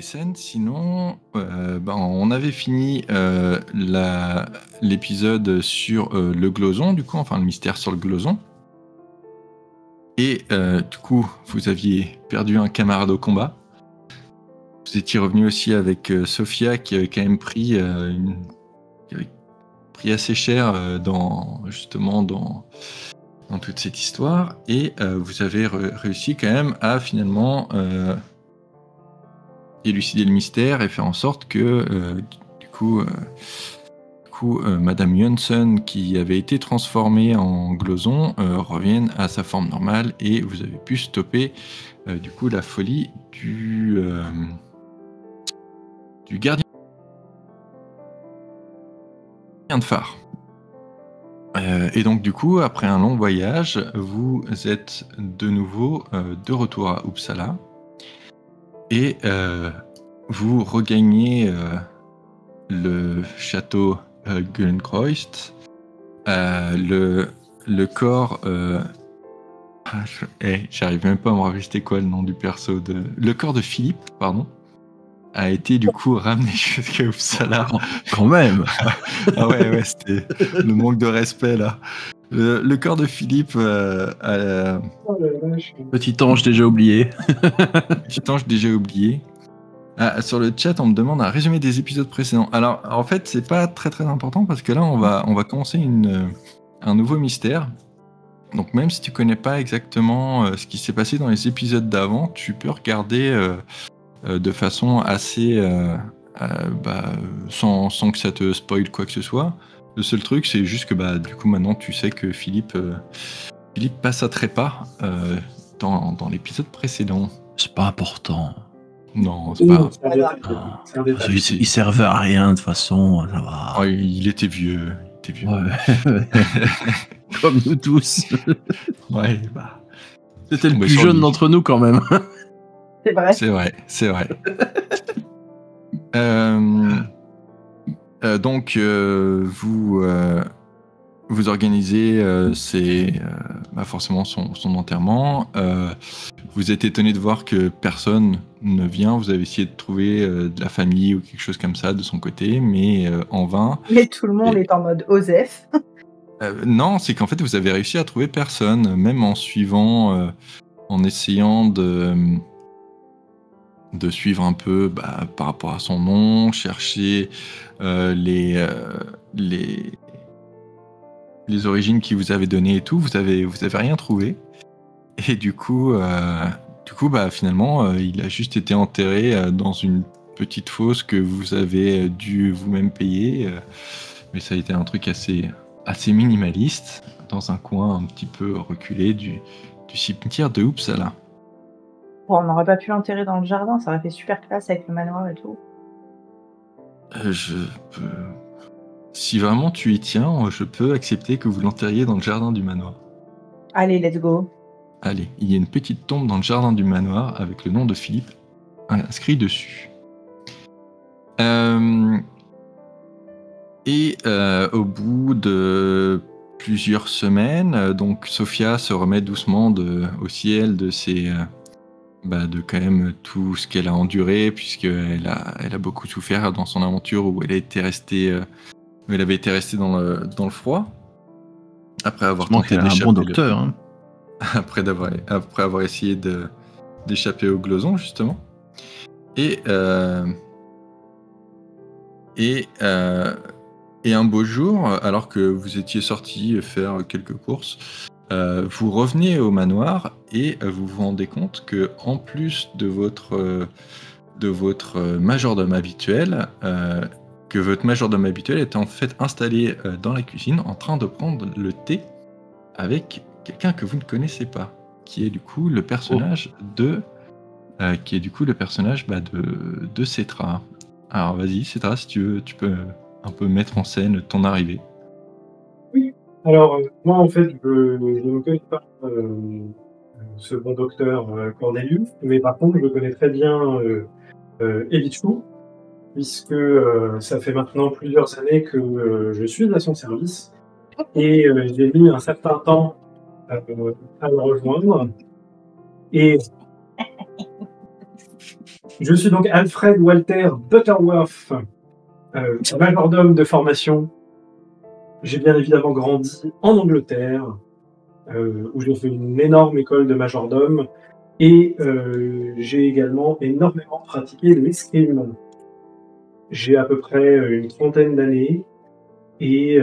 SN. Sinon, on avait fini l'épisode sur le Gloson, du coup, enfin le mystère sur le Gloson. Et du coup, vous aviez perdu un camarade au combat. Vous étiez revenu aussi avec Sophia qui avait quand même pris, qui avait pris assez cher dans toute cette histoire. Et vous avez réussi quand même à finalement élucider le mystère et faire en sorte que du coup, Madame Johnson, qui avait été transformée en Gloson, revienne à sa forme normale et vous avez pu stopper du coup la folie du gardien de phare. Et donc du coup, après un long voyage, vous êtes de nouveau de retour à Uppsala et vous regagnez le château Gullenkreuz. Le corps... j'arrive même pas à me rappeler c'était quoi le nom du perso de... Le corps de Philippe, pardon, a été du coup ramené jusqu'à Uppsala. Quand même. Ah ouais, c'était le manque de respect là. Le corps de Philippe Petit ange déjà oublié. Petit ange déjà oublié. Sur le chat, on me demande un résumé des épisodes précédents. Alors, en fait, c'est pas très très important parce que là, on va commencer un nouveau mystère. Donc, même si tu connais pas exactement ce qui s'est passé dans les épisodes d'avant, tu peux regarder de façon assez sans que ça te spoil quoi que ce soit. Le seul truc, c'est juste que du coup, maintenant, tu sais que Philippe passe à trépas dans l'épisode précédent. C'est pas important. Non, c'est pas. Il servait à rien de toute façon, ça va. Oh, il était vieux. Ouais. Comme nous tous. Ouais, C'était le plus jeune d'entre nous quand même. C'est vrai. C'est vrai. Donc, vous organisez forcément son enterrement. Vous êtes étonné de voir que personne ne vient. Vous avez essayé de trouver de la famille ou quelque chose comme ça de son côté, mais en vain. Mais tout le monde est en mode Osef. Non, c'est qu'en fait, vous avez réussi à trouver personne, même en suivant, en essayant de suivre un peu par rapport à son nom, chercher les origines qu'il vous avait données et tout, vous avez rien trouvé. Et du coup, finalement, il a juste été enterré dans une petite fosse que vous avez dû vous-même payer. Mais ça a été un truc assez minimaliste, dans un coin un petit peu reculé du cimetière de Uppsala. Bon, on n'aurait pas pu l'enterrer dans le jardin, ça aurait fait super classe avec le manoir et tout. Si vraiment tu y tiens, je peux accepter que vous l'enterriez dans le jardin du manoir. Allez, let's go. Allez, il y a une petite tombe dans le jardin du manoir avec le nom de Philippe inscrit dessus. Au bout de plusieurs semaines, donc Sophia se remet doucement au ciel de de quand même tout ce qu'elle a enduré, puisqu'elle a beaucoup souffert dans son aventure où elle avait été restée dans le froid. Après avoir tenté d'échapper. Un bon docteur. Hein. Après avoir essayé d'échapper au Gloson, justement. Et un beau jour, alors que vous étiez sorti faire quelques courses, vous revenez au manoir et vous vous rendez compte que, en plus de votre majordome habituel, que votre majordome habituel est en fait installé dans la cuisine en train de prendre le thé avec quelqu'un que vous ne connaissez pas, qui est du coup le personnage de Cetra. Alors vas-y, Cetra, si tu veux, tu peux un peu mettre en scène ton arrivée. Oui, alors moi en fait je ne connais pas ce bon docteur Cornelius, mais par contre je connais très bien Elichou, puisque ça fait maintenant plusieurs années que je suis à son service et j'ai mis un certain temps à le rejoindre. Et Je suis donc Alfred Walter Butterworth, majordome de formation. J'ai bien évidemment grandi en Angleterre, où j'ai fait une énorme école de majordome, et j'ai également énormément pratiqué l'escrime. J'ai à peu près une trentaine d'années, et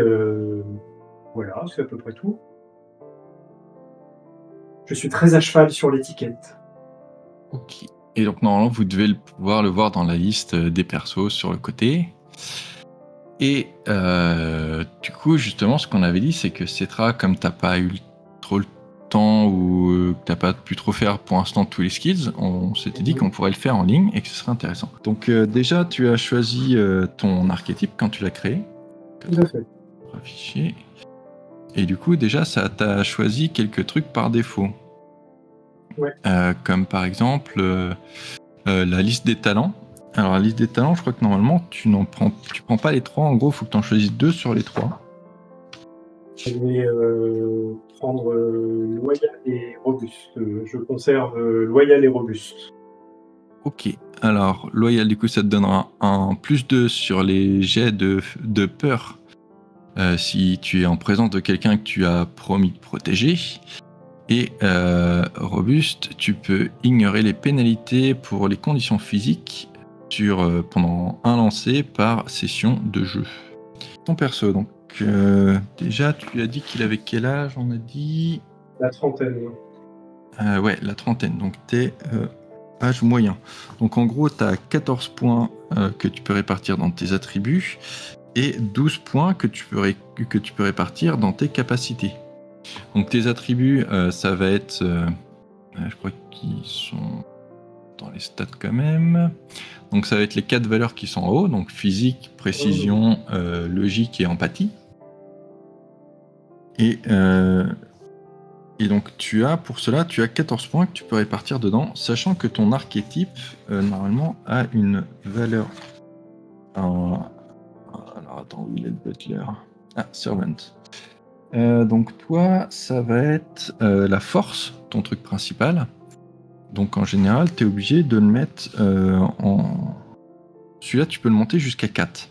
voilà, c'est à peu près tout. Je suis très à cheval sur l'étiquette. Ok. Et donc normalement vous devez pouvoir le voir dans la liste des persos sur le côté. Et du coup justement ce qu'on avait dit c'est que Cetra, comme t'as pas eu trop le temps ou que t'as pas pu trop faire pour l'instant tous les skills, on s'était dit qu'on pourrait le faire en ligne et que ce serait intéressant. Donc déjà tu as choisi ton archétype quand tu l'as créé. Tout à fait. Affiché. Et du coup déjà ça t'a choisi quelques trucs par défaut. Ouais. Comme par exemple la liste des talents. Alors la liste des talents, je crois que normalement tu prends pas les 3. En gros, il faut que tu en choisisses 2 sur les 3. Je vais prendre loyal et robuste. Je conserve loyal et robuste. Ok. Alors loyal, du coup, ça te donnera un +2 sur les jets de peur si tu es en présence de quelqu'un que tu as promis de protéger. Et robuste, tu peux ignorer les pénalités pour les conditions physiques pendant un lancer par session de jeu. Ton perso, donc déjà, tu lui as dit qu'il avait quel âge? On a dit La trentaine. ouais, la trentaine. Donc t'es âge moyen. Donc en gros, tu as 14 points que tu peux répartir dans tes attributs et 12 points que tu peux répartir dans tes capacités. Donc tes attributs, ça va être, je crois qu'ils sont dans les stats quand même. Donc ça va être les 4 valeurs qui sont en haut, donc physique, précision, logique et empathie. Et donc pour cela, tu as 14 points que tu peux répartir dedans, sachant que ton archétype, normalement, a une valeur... Alors attends, où il est le butler? Ah, servant. Donc toi, ça va être la force, ton truc principal. Donc en général, tu es obligé de le mettre en... Celui-là, tu peux le monter jusqu'à 4.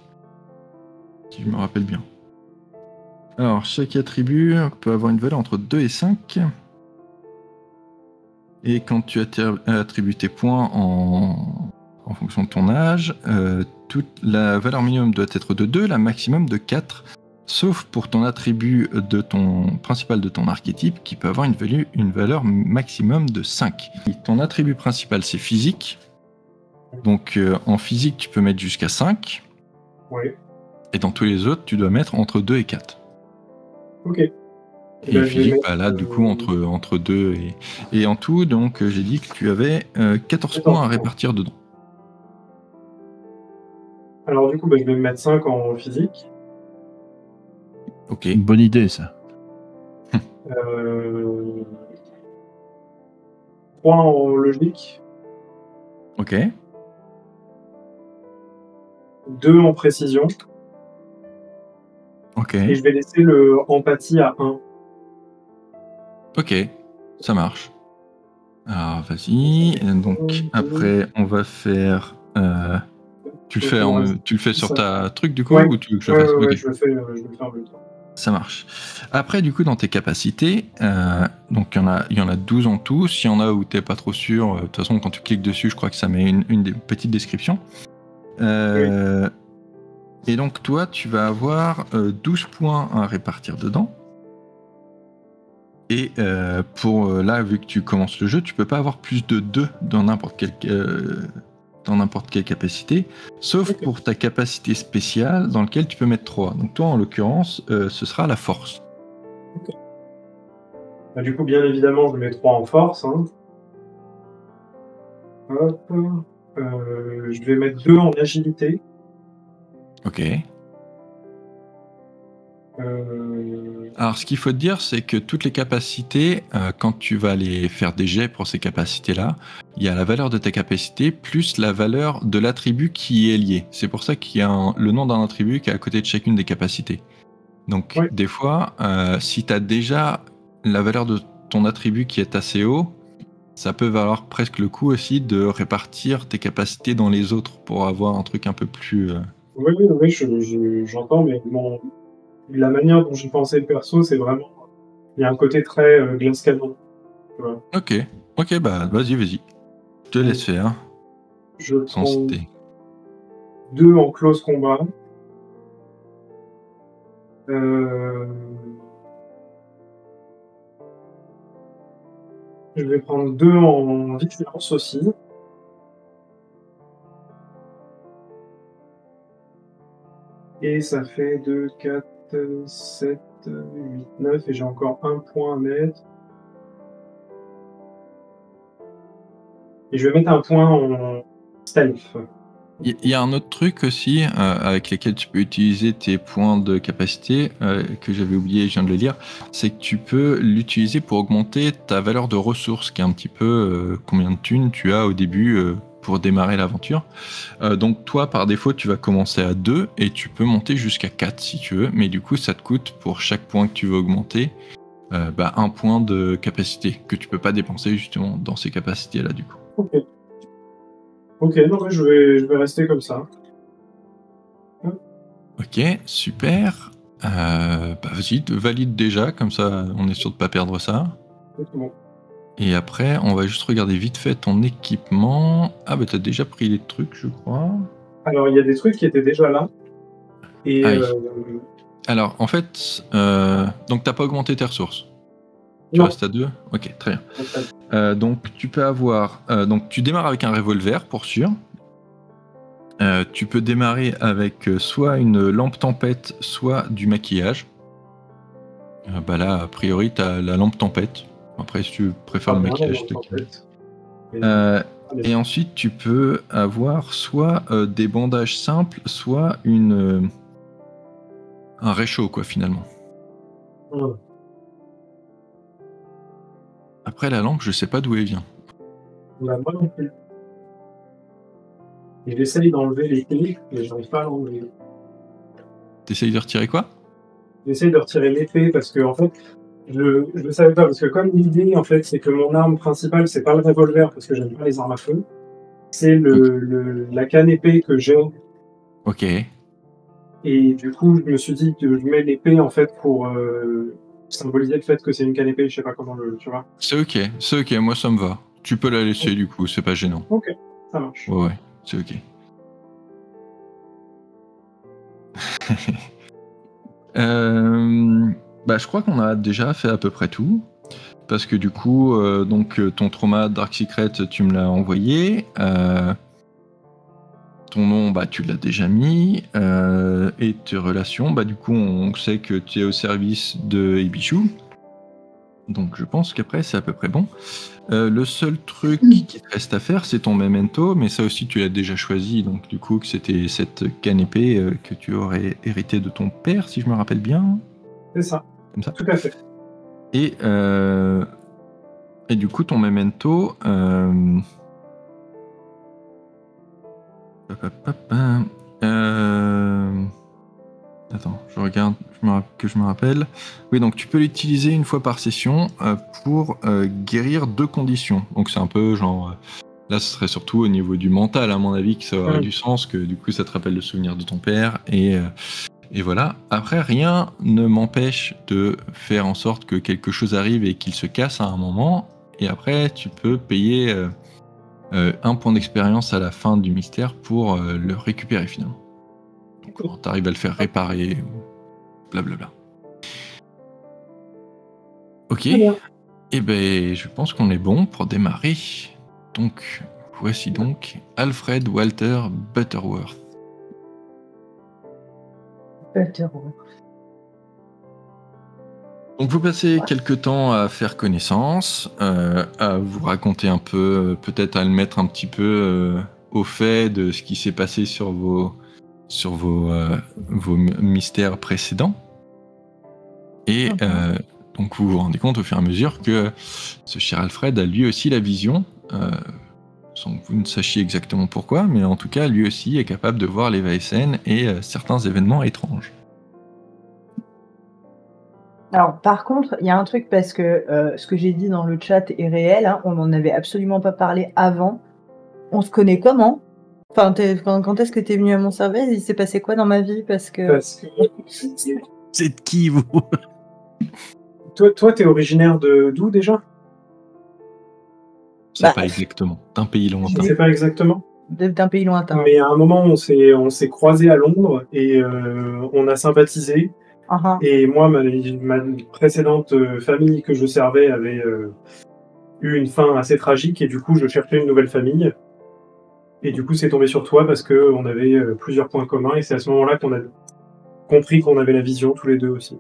Si je me rappelle bien. Alors, chaque attribut peut avoir une valeur entre 2 et 5. Et quand tu attribues tes points en fonction de ton âge, la valeur minimum doit être de 2, la maximum de 4. Sauf pour ton attribut principal de ton archétype qui peut avoir une valeur maximum de 5. Et ton attribut principal, c'est physique. Donc en physique, tu peux mettre jusqu'à 5. Oui. Et dans tous les autres, tu dois mettre entre 2 et 4. Ok. Et physique, là, du coup, entre 2 et en tout, donc j'ai dit que tu avais 14 points à répartir dedans. Alors du coup, je vais me mettre 5 en physique. Ok. Une bonne idée, ça. 3 en logique. Ok. 2 en précision. Ok. Et je vais laisser le empathie à 1. Ok, ça marche. Alors vas-y. Donc après, on va faire... Tu le fais sur ta truc du coup, ou tu veux que je le fasse? Ouais, je le fais en même temps. Ça marche. Après, du coup, dans tes capacités, donc il y en a 12 en tout. S'il y en a où t'es pas trop sûr, de toute façon, quand tu cliques dessus, je crois que ça met une petite description. Et donc, toi, tu vas avoir 12 points à répartir dedans. Et là, vu que tu commences le jeu, tu peux pas avoir plus de 2 dans n'importe quelle capacité, sauf pour ta capacité spéciale dans laquelle tu peux mettre 3. Donc toi, en l'occurrence, ce sera la force. Okay. Du coup, bien évidemment, je mets 3 en force. Hein. Hop. Je vais mettre 2 en agilité. Ok. Alors, ce qu'il faut te dire, c'est que toutes les capacités, quand tu vas aller faire des jets pour ces capacités-là, il y a la valeur de ta capacité plus la valeur de l'attribut qui est lié. C'est pour ça qu'il y a le nom d'un attribut qui est à côté de chacune des capacités. Donc, des fois, si tu as déjà la valeur de ton attribut qui est assez haut, ça peut valoir presque le coup aussi de répartir tes capacités dans les autres pour avoir un truc un peu plus... Oui, oui, oui, j'entends, mais la manière dont j'ai pensé le perso, c'est vraiment... Il y a un côté très glace canon. Tu vois. Ok, bah vas-y. Je te laisse faire. Je Sans prends citer. 2 en close combat. Je vais prendre 2 en vigilance aussi. Et ça fait 2, 4, 7, 8, 9. Et j'ai encore un point à mettre. Et je vais mettre un point en stealth. Il y a un autre truc aussi avec lequel tu peux utiliser tes points de capacité que j'avais oublié, je viens de le lire, c'est que tu peux l'utiliser pour augmenter ta valeur de ressources, qui est un petit peu combien de thunes tu as au début pour démarrer l'aventure. Donc toi, par défaut, tu vas commencer à 2 et tu peux monter jusqu'à 4 si tu veux, mais du coup, ça te coûte pour chaque point que tu veux augmenter un point de capacité que tu peux pas dépenser justement dans ces capacités-là du coup. Ok, non, mais je vais rester comme ça. Ok, super. Vas-y, valide déjà, comme ça on est sûr de pas perdre ça. Bon. Et après, on va juste regarder vite fait ton équipement. Ah bah t'as déjà pris les trucs, je crois. Alors, il y a des trucs qui étaient déjà là. Et alors, en fait, donc t'as pas augmenté tes ressources. Tu restes à 2 ? Ok, très bien. Donc tu peux avoir... donc tu démarres avec un revolver, pour sûr. Tu peux démarrer avec soit une lampe tempête, soit du maquillage. Là, a priori, t'as la lampe tempête. Après, si tu préfères le maquillage, et ensuite, tu peux avoir soit des bandages simples, soit un réchaud, quoi, finalement. Après, la lampe, je sais pas d'où elle vient. Moi non plus. Et j'essaye d'enlever les clés, mais j'arrive pas à l'enlever. T'essayes de retirer quoi ? J'essaye de retirer l'épée parce que, en fait, je le savais pas. Parce que comme l'idée, en fait, c'est que mon arme principale, c'est pas le revolver parce que j'aime pas les armes à feu. C'est la canne épée que j'ai. Ok. Et du coup, je me suis dit que je mets l'épée, en fait, pour symboliser le fait que c'est une canne épée. Je sais pas comment tu vois. C'est ok, moi ça me va. Tu peux la laisser du coup, c'est pas gênant. Ok, ça marche. Ouais, c'est ok. Je crois qu'on a déjà fait à peu près tout. Parce que du coup, ton trauma Dark Secret, tu me l'as envoyé. Ton nom, tu l'as déjà mis. Et tes relations, du coup, on sait que tu es au service de Ibichu. Donc je pense qu'après, c'est à peu près bon. Le seul truc qui te reste à faire, c'est ton memento, mais ça aussi, tu l'as déjà choisi. Donc du coup, que c'était cette canne épée que tu aurais hérité de ton père, si je me rappelle bien. C'est ça. Comme ça. Tout à fait. Et du coup, ton memento... Attends, je regarde que je me rappelle. Oui, donc tu peux l'utiliser une fois par session pour guérir 2 conditions. Donc c'est un peu genre... là, ce serait surtout au niveau du mental, à mon avis, que ça aurait du sens, que du coup, ça te rappelle le souvenir de ton père. Et voilà. Après, rien ne m'empêche de faire en sorte que quelque chose arrive et qu'il se casse à un moment. Et après, tu peux payer 1 point d'expérience à la fin du mystère pour le récupérer finalement. Donc quand t'arrives à le faire réparer, ou blablabla. Ok. Et je pense qu'on est bon pour démarrer. Donc, voici donc Alfred Walter Butterworth. Donc vous passez quelques temps à faire connaissance, à vous raconter un peu, peut-être à le mettre un petit peu au fait de ce qui s'est passé sur vos mystères précédents. Et donc vous vous rendez compte au fur et à mesure que ce cher Alfred a lui aussi la vision, sans que vous ne sachiez exactement pourquoi, mais en tout cas lui aussi est capable de voir les Vaesen et certains événements étranges. Alors, par contre, il y a un truc parce que ce que j'ai dit dans le chat est réel, hein, on n'en avait absolument pas parlé avant. On se connaît comment? Enfin, quand est-ce que tu es venu à mon service? Il s'est passé quoi dans ma vie? Parce que Parce que C'est de qui, vous? toi, t'es originaire d'où déjà? C'est Bah, pas exactement. D'un pays Je lointain. sais pas exactement. d'un pays lointain. Mais à un moment, on s'est croisés à Londres et on a sympathisé. Ah, Et moi, ma précédente famille que je servais avait eu une fin assez tragique et du coup, je cherchais une nouvelle famille. Et du coup, c'est tombé sur toi parce qu'on avait plusieurs points communs et c'est à ce moment-là qu'on a compris qu'on avait la vision tous les deux aussi.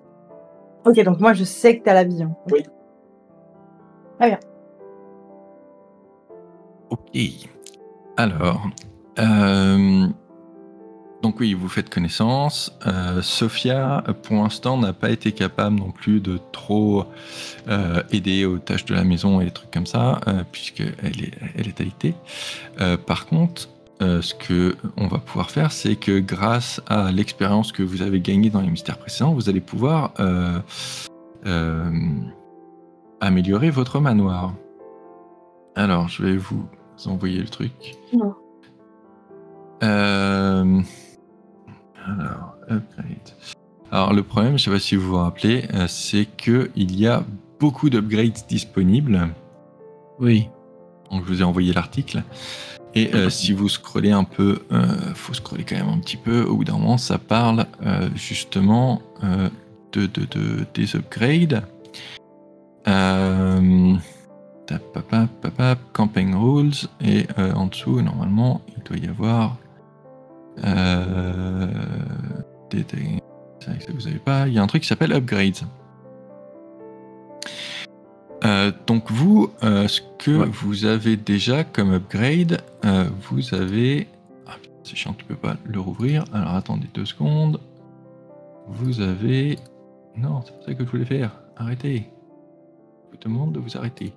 ok, donc moi je sais que tu as la vision. Ok. Oui. Très bien. Ok. Alors, donc oui, vous faites connaissance. Sophia, pour l'instant, n'a pas été capable non plus de trop aider aux tâches de la maison et des trucs comme ça, puisqu'elle est alitée. Par contre, ce que on va pouvoir faire, c'est que grâce à l'expérience que vous avez gagnée dans les mystères précédents, vous allez pouvoir améliorer votre manoir. Alors, je vais vous envoyer le truc. Non. Alors, upgrade. Alors, le problème, je ne sais pas si vous vous rappelez, c'est qu'il y a beaucoup d'upgrades disponibles. Oui. Donc, je vous ai envoyé l'article. Et si vous scrollez un peu, faut scroller quand même un petit peu, au bout d'un moment, ça parle justement des upgrades. Campaign Rules, et en dessous, normalement, il doit y avoir ça vous savez pas, il y a un truc qui s'appelle Upgrades. Donc vous, ce que vous avez déjà comme upgrade, vous avez... Ah, c'est chiant, tu peux pas le rouvrir. Alors attendez 2 secondes. Vous avez... Non, c'est pas ça que je voulais faire. Arrêtez. Je vous demande de vous arrêter.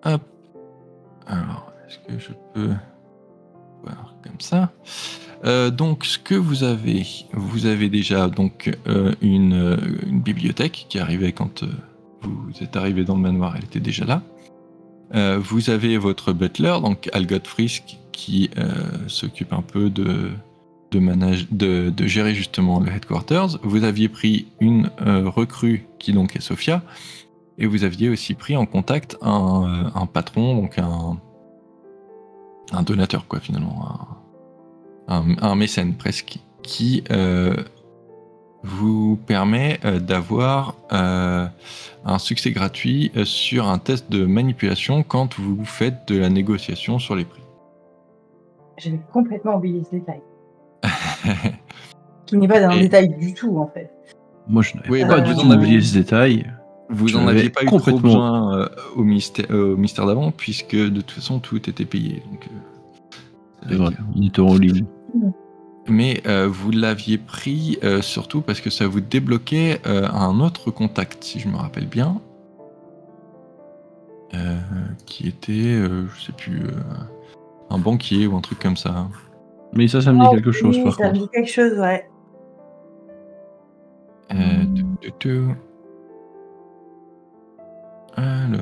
Hop. Alors, est-ce que je peux voir comme ça? Donc, ce que vous avez déjà donc une bibliothèque qui arrivait quand vous êtes arrivé dans le manoir, elle était déjà là. Vous avez votre butler, donc Algot Frisk, qui s'occupe un peu de gérer justement le headquarters. Vous aviez pris une recrue qui donc est Sophia, et vous aviez aussi pris en contact un patron, donc un donateur quoi finalement, un mécène presque, qui vous permet d'avoir un succès gratuit sur un test de manipulation quand vous faites de la négociation sur les prix. J'avais complètement oublié ce détail. Qui n'est pas un détail du tout, en fait. Moi, je n'avais pas du tout oublié ce détail. Vous n'en aviez pas eu trop besoin au mystère d'avant, puisque de toute façon, tout était payé. Donc, c'est vrai, ils étaient en ligne. Mais vous l'aviez pris surtout parce que ça vous débloquait un autre contact, si je me rappelle bien, qui était, je sais plus, un banquier ou un truc comme ça. Mais ça me dit quelque chose, par contre. Ça me dit quelque chose, ouais. Alors...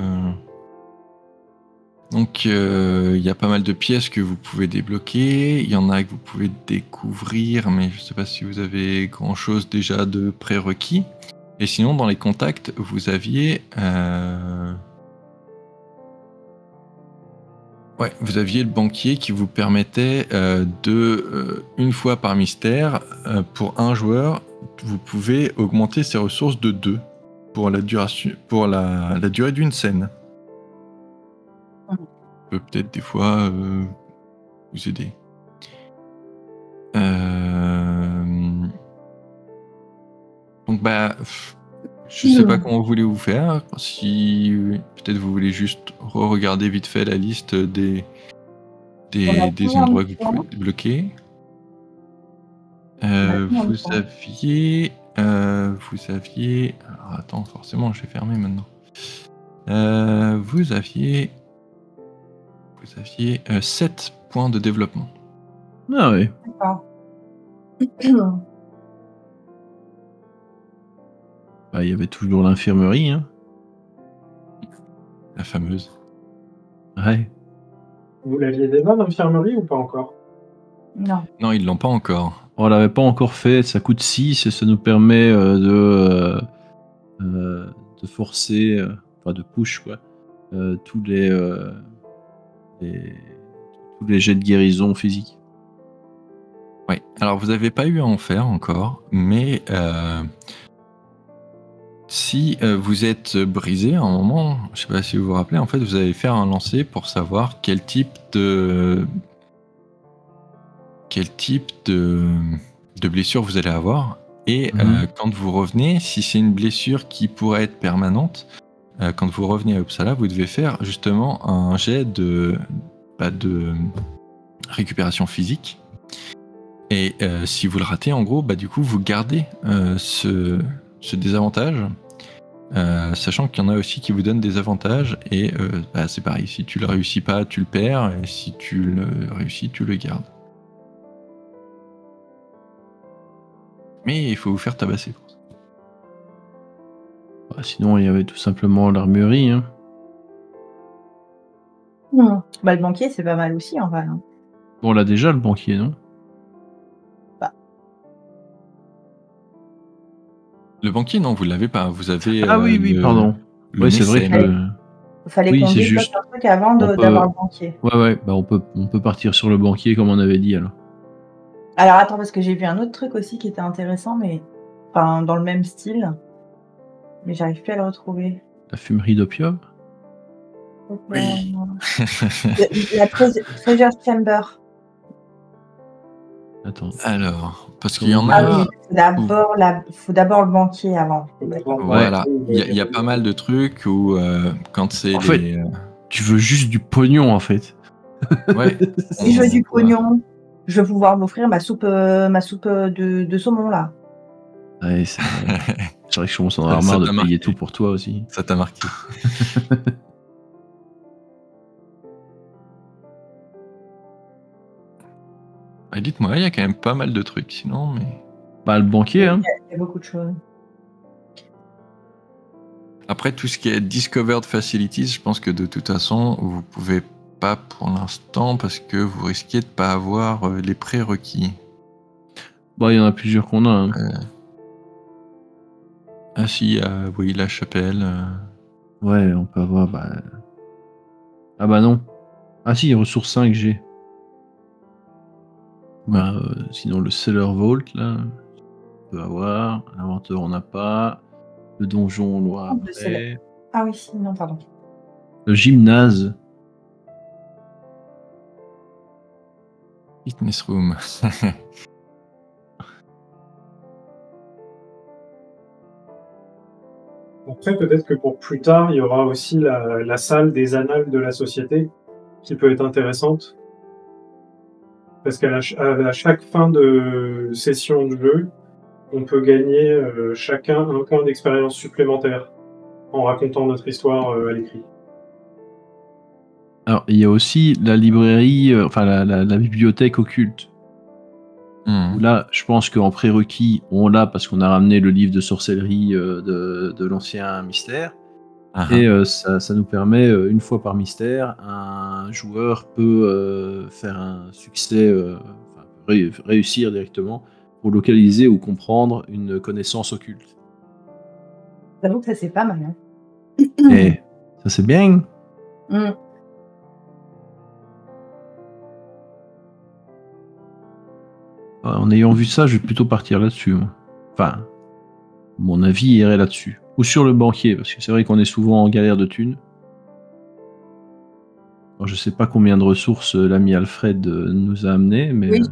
Donc, il y a pas mal de pièces que vous pouvez débloquer. Il y en a que vous pouvez découvrir, mais je ne sais pas si vous avez grand-chose déjà de prérequis. Et sinon, dans les contacts, vous aviez... vous aviez le banquier qui vous permettait une fois par mystère, pour un joueur, vous pouvez augmenter ses ressources de 2 pour la durée d'une scène. Peut peut-être des fois vous aider. Donc je sais pas comment voulez-vous faire. Si peut-être vous voulez juste regarder vite fait la liste des endroits que vous pouvez débloquer. Vous aviez. Alors attends, forcément, je vais fermer maintenant. Vous aviez 7 points de développement. Ah oui. D'accord. Bah, il y avait toujours l'infirmerie, hein. La fameuse. Ouais. Vous l'aviez déjà l'infirmerie ou pas encore? Non. Non, ils l'ont pas encore. On l'avait pas encore fait, ça coûte 6 et ça nous permet de forcer, enfin de push quoi, tous les tous les jets de guérison physique. Oui. Alors, vous n'avez pas eu à en faire encore, mais si vous êtes brisé à un moment, je sais pas si vous vous rappelez, en fait, vous allez faire un lancer pour savoir quel type de blessure vous allez avoir. Et quand vous revenez, si c'est une blessure qui pourrait être permanente, quand vous revenez à Uppsala, vous devez faire justement un jet de récupération physique. Et si vous le ratez, en gros, du coup, vous gardez ce désavantage, sachant qu'il y en a aussi qui vous donnent des avantages. Et c'est pareil, si tu le réussis pas, tu le perds. Et si tu le réussis, tu le gardes. Mais il faut vous faire tabasser pour ça. Bah, sinon, il y avait tout simplement l'armurerie. Hein. Bah, le banquier, c'est pas mal aussi, en vrai. Hein. Bon, on l'a déjà, le banquier, non? Le banquier, non, vous l'avez pas. Vous avez. Ah oui, pardon. Oui, c'est vrai que. Il fallait Oui, qu'on c'est débloque juste. un truc avant d'avoir le banquier. Ouais, bah on peut partir sur le banquier comme on avait dit alors. Alors attends, parce que j'ai vu un autre truc aussi qui était intéressant, mais enfin dans le même style, mais j'arrive plus à le retrouver. La fumerie d'opium? Oui. La Treasure Chamber. Attends. Alors, parce qu'il y en Ah a. oui, faut d'abord le banquier avant. Voilà, il y a pas mal de trucs où quand c'est En fait, tu veux juste du pognon en fait. Ouais. Si je veux du pognon, je vais pouvoir m'offrir ma soupe de saumon là. Ouais, c'est vrai que je commence à en avoir marre de payer tout pour toi aussi. Ça t'a marqué. Dites-moi, il y a quand même pas mal de trucs sinon, mais. Bah, le banquier, hein. Il y a beaucoup de choses. Après, tout ce qui est Discovered Facilities, je pense que de toute façon, vous pouvez pas pour l'instant parce que vous risquez de pas avoir les prérequis. Bah, il y en a plusieurs qu'on a. Hein. Ah si, oui, la chapelle. Ouais, on peut avoir. Ah bah non. Ah si, ressources 5 G. Bah, sinon le Cellar Vault là, on peut avoir. L'inventeur on n'a pas. Le donjon on l'aura après. Ah oui, si, non, pardon. Le gymnase. Fitness room. Après, peut-être que pour plus tard, il y aura aussi la salle des annales de la société, qui peut être intéressante. Parce qu'à chaque fin de session de jeu, on peut gagner chacun un point d'expérience supplémentaire en racontant notre histoire à l'écrit. Alors, il y a aussi la librairie, enfin la bibliothèque occulte. Là, je pense qu'en prérequis, on l'a parce qu'on a ramené le livre de sorcellerie de l'ancien mystère. Et ça nous permet, une fois par mystère, un joueur peut faire un succès, réussir directement pour localiser ou comprendre une connaissance occulte. J'avoue que ça c'est pas mal. Hein. Et ça c'est bien. En ayant vu ça, je vais plutôt partir là-dessus. Moi. Enfin, mon avis irait là-dessus. Ou sur le banquier, parce que c'est vrai qu'on est souvent en galère de thunes. Alors, je sais pas combien de ressources l'ami Alfred nous a amené, mais... Oui.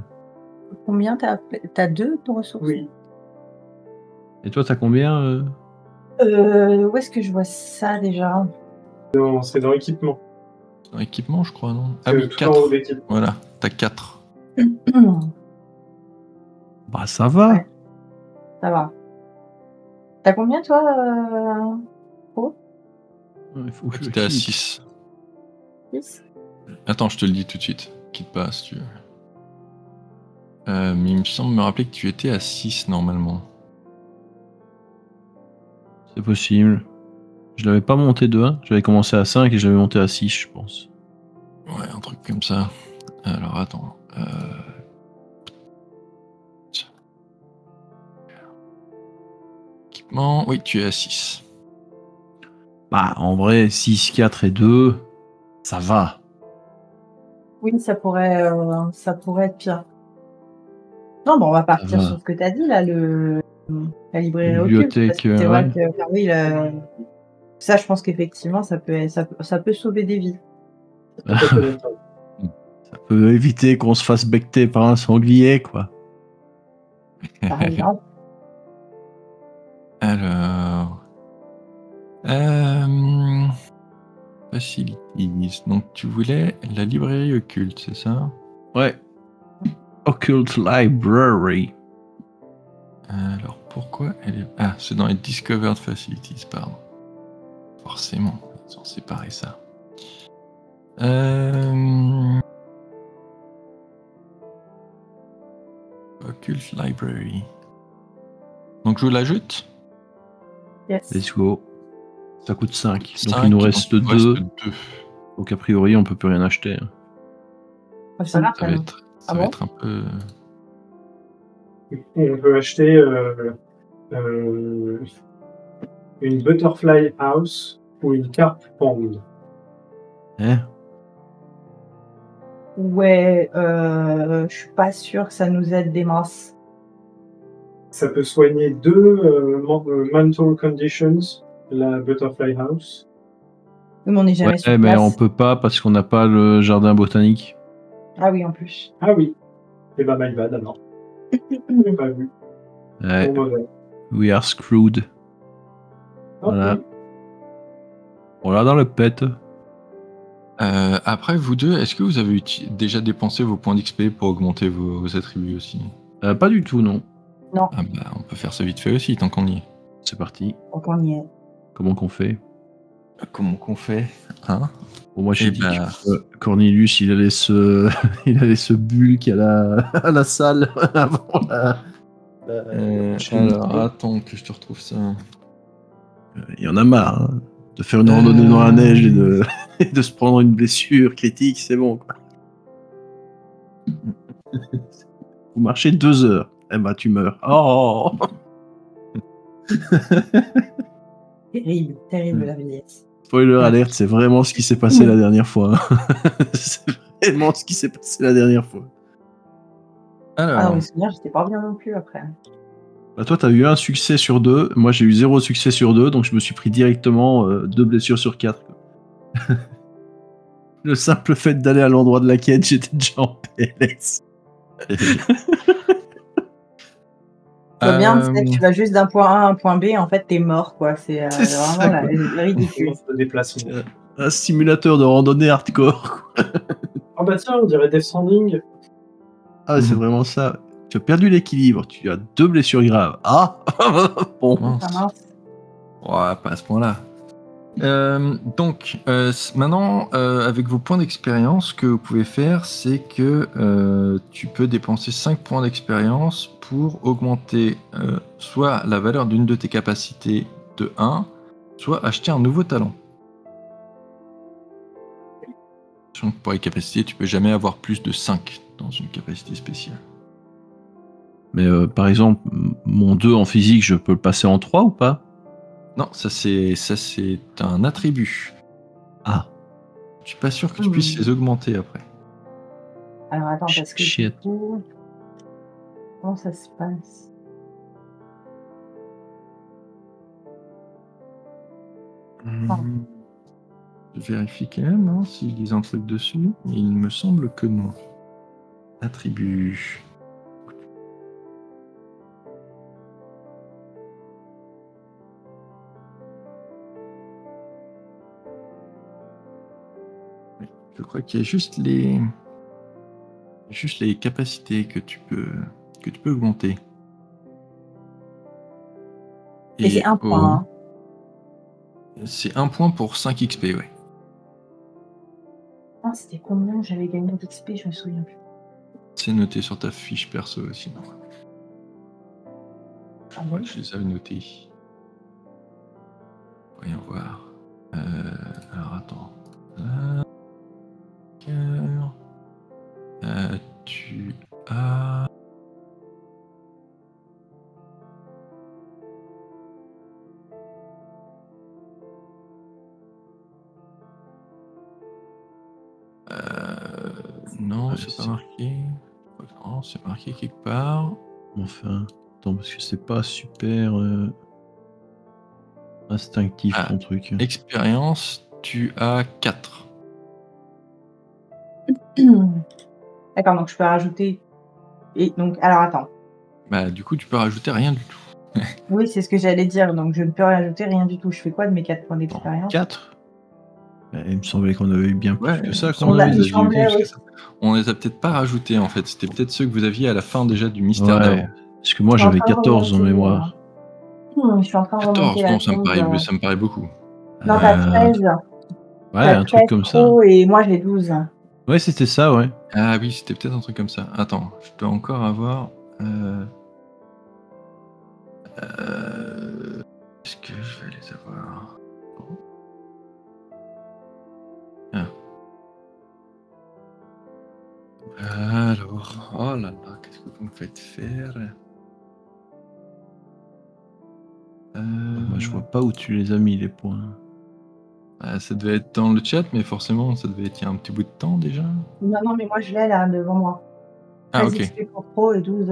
Combien t'as 2 de ressources? Oui. Et toi, t'as combien Où est-ce que je vois ça déjà? Non, c'est dans l'équipement. Dans l'équipement, je crois, non? Ah oui, 4. Voilà, t'as 4. Bah, ça va. Ouais. Ça va. T'as combien, toi Il faut que je t'es à 6. 6. Attends, je te le dis tout de suite. Quitte pas, si tu veux. Mais il me semble me rappeler que tu étais à 6 normalement. C'est possible. Je l'avais pas monté de 1, j'avais commencé à 5 et je l'avais monté à 6, je pense. Ouais, un truc comme ça. Alors attends. Équipement, oui, tu es à 6. Bah, en vrai, 6, 4 et 2, ça va. Oui, ça pourrait être pire. Non, bon, on va partir va. sur ce que tu as dit, là, la librairie La occulte. Parce bibliothèque, que c'est vrai ouais. que, enfin, oui, ça, je pense qu'effectivement, ça peut sauver des vies. Ça peut éviter qu'on se fasse becter par un sanglier, quoi. Par exemple. Alors. Facilities. Donc tu voulais la librairie occulte, c'est ça? Ouais. Occult Library. Alors pourquoi elle est... Ah, c'est dans les Discovered Facilities, pardon. Forcément, ils ont séparé ça. Occult Library. Donc je l'ajoute? Yes. Let's go. Ça coûte 5. Donc 5, il nous reste 2. 2. Donc a priori, on peut plus rien acheter. Ça va, Ça va être un peu... On peut acheter une Butterfly House ou une Carp Pond. Hein? Ouais, je suis pas sûre que ça nous aide des masses. Ça peut soigner 2 mental conditions, la Butterfly House. Mais on n'est jamais sur Ouais, mais place. on peut pas parce qu'on n'a pas le jardin botanique. Ah oui, en plus. Ah oui. Et bah my bad alors. J'ai pas vu. Ouais. Bon, mauvais. We are screwed. Ok. Voilà. On l'a dans le pet. Après, vous deux, est-ce que vous avez déjà dépensé vos points d'XP pour augmenter vos attributs aussi? Pas du tout, non. Non. Ah bah, on peut faire ça vite fait aussi, tant qu'on y est. C'est parti. Donc on y est. Comment qu'on fait? Comment qu'on fait, hein? Bon, moi j'ai Eh dit ben- que Cornelius il allait se bulk à la salle avant alors, attends que je te retrouve ça. Il y en a marre hein, de faire une randonnée dans la neige et de se prendre une blessure critique, c'est bon quoi. Vous marchez 2 heures, eh ben tu meurs. Oh Terrible la vieillesse. Spoiler alert, c'est vraiment ce qui s'est passé la dernière fois. C'est vraiment ce qui s'est passé la dernière fois. Alors, Ah non, mais souvenir, j'étais pas bien non plus après. Bah toi, t'as eu 1 succès sur 2. Moi, j'ai eu 0 succès sur 2, donc je me suis pris directement 2 blessures sur 4. Le simple fait d'aller à l'endroit de la quête, j'étais déjà en PLS. C'est bien, tu vas juste d'un point A à un point B, en fait, t'es mort, quoi. C'est vraiment ridicule. Se déplacer. Un simulateur de randonnée hardcore. Quoi. Ah bah tiens, on dirait Death Stranding. Ah, c'est vraiment ça. Tu as perdu l'équilibre, tu as 2 blessures graves. Ah bon. Ça marche. Ouais, pas à ce point-là. Donc, maintenant, avec vos points d'expérience, ce que vous pouvez faire, c'est que tu peux dépenser 5 points d'expérience pour augmenter soit la valeur d'une de tes capacités de 1, soit acheter un nouveau talent. Sachant que pour les capacités, tu peux jamais avoir plus de 5 dans une capacité spéciale. Mais par exemple, mon 2 en physique, je peux le passer en 3 ou pas? Non, ça c'est un attribut. Ah. Je suis pas sûr que tu puisses les augmenter après. Alors attends, parce que Shit. du coup, comment ça se passe? Je vérifie quand même hein, s'ils disent un truc dessus. Il me semble que non. Attribut. Je crois qu'il y a juste les capacités que tu peux augmenter. Et c'est 1 point. Hein. C'est 1 point pour 5 XP, ouais. Ah, c'était combien que j'avais gagné d'XP, je me souviens plus. C'est noté sur ta fiche perso aussi, non? Ah bon Ouais, je les avais notés. Voyons voir. Alors attends. Cœur. Tu as. Non, Ouais, c'est pas marqué. Non, c'est marqué quelque part. Enfin, attends, parce que c'est pas super instinctif ton truc. Expérience, tu as 4. D'accord, donc je peux rajouter. Et donc, alors attends. Bah, du coup, tu peux rajouter rien du tout. Oui, c'est ce que j'allais dire. Donc, je ne peux rajouter rien du tout. Je fais quoi de mes 4 points d'expérience? 4 Il me semblait qu'on avait eu bien plus que ça. On a- les il semblait, oui. On les a peut-être pas rajoutés en fait. C'était peut-être ceux que vous aviez à la fin déjà du mystère Ouais, d'avant. parce que moi Je suis en j'avais train de 14 en remonter, mémoire. Je suis en train de remonter 14, la non, ça chose. me paraît beaucoup. Non, t'as 13. Ouais, T'as un truc 13 comme ça. trop et moi j'ai 12. Ouais, c'était ça, ouais. Ah oui, c'était peut-être un truc comme ça. Attends, je dois encore avoir. Est-ce que je vais les avoir? Ah. Alors, oh là là, qu'est-ce que vous me faites faire? Moi je vois pas où tu les as mis les points. Ça devait être dans le chat, mais forcément, ça devait être il y a un petit bout de temps déjà. Non, mais moi je l'ai là devant moi. 13 Ah, ok. XP pour pro et 12.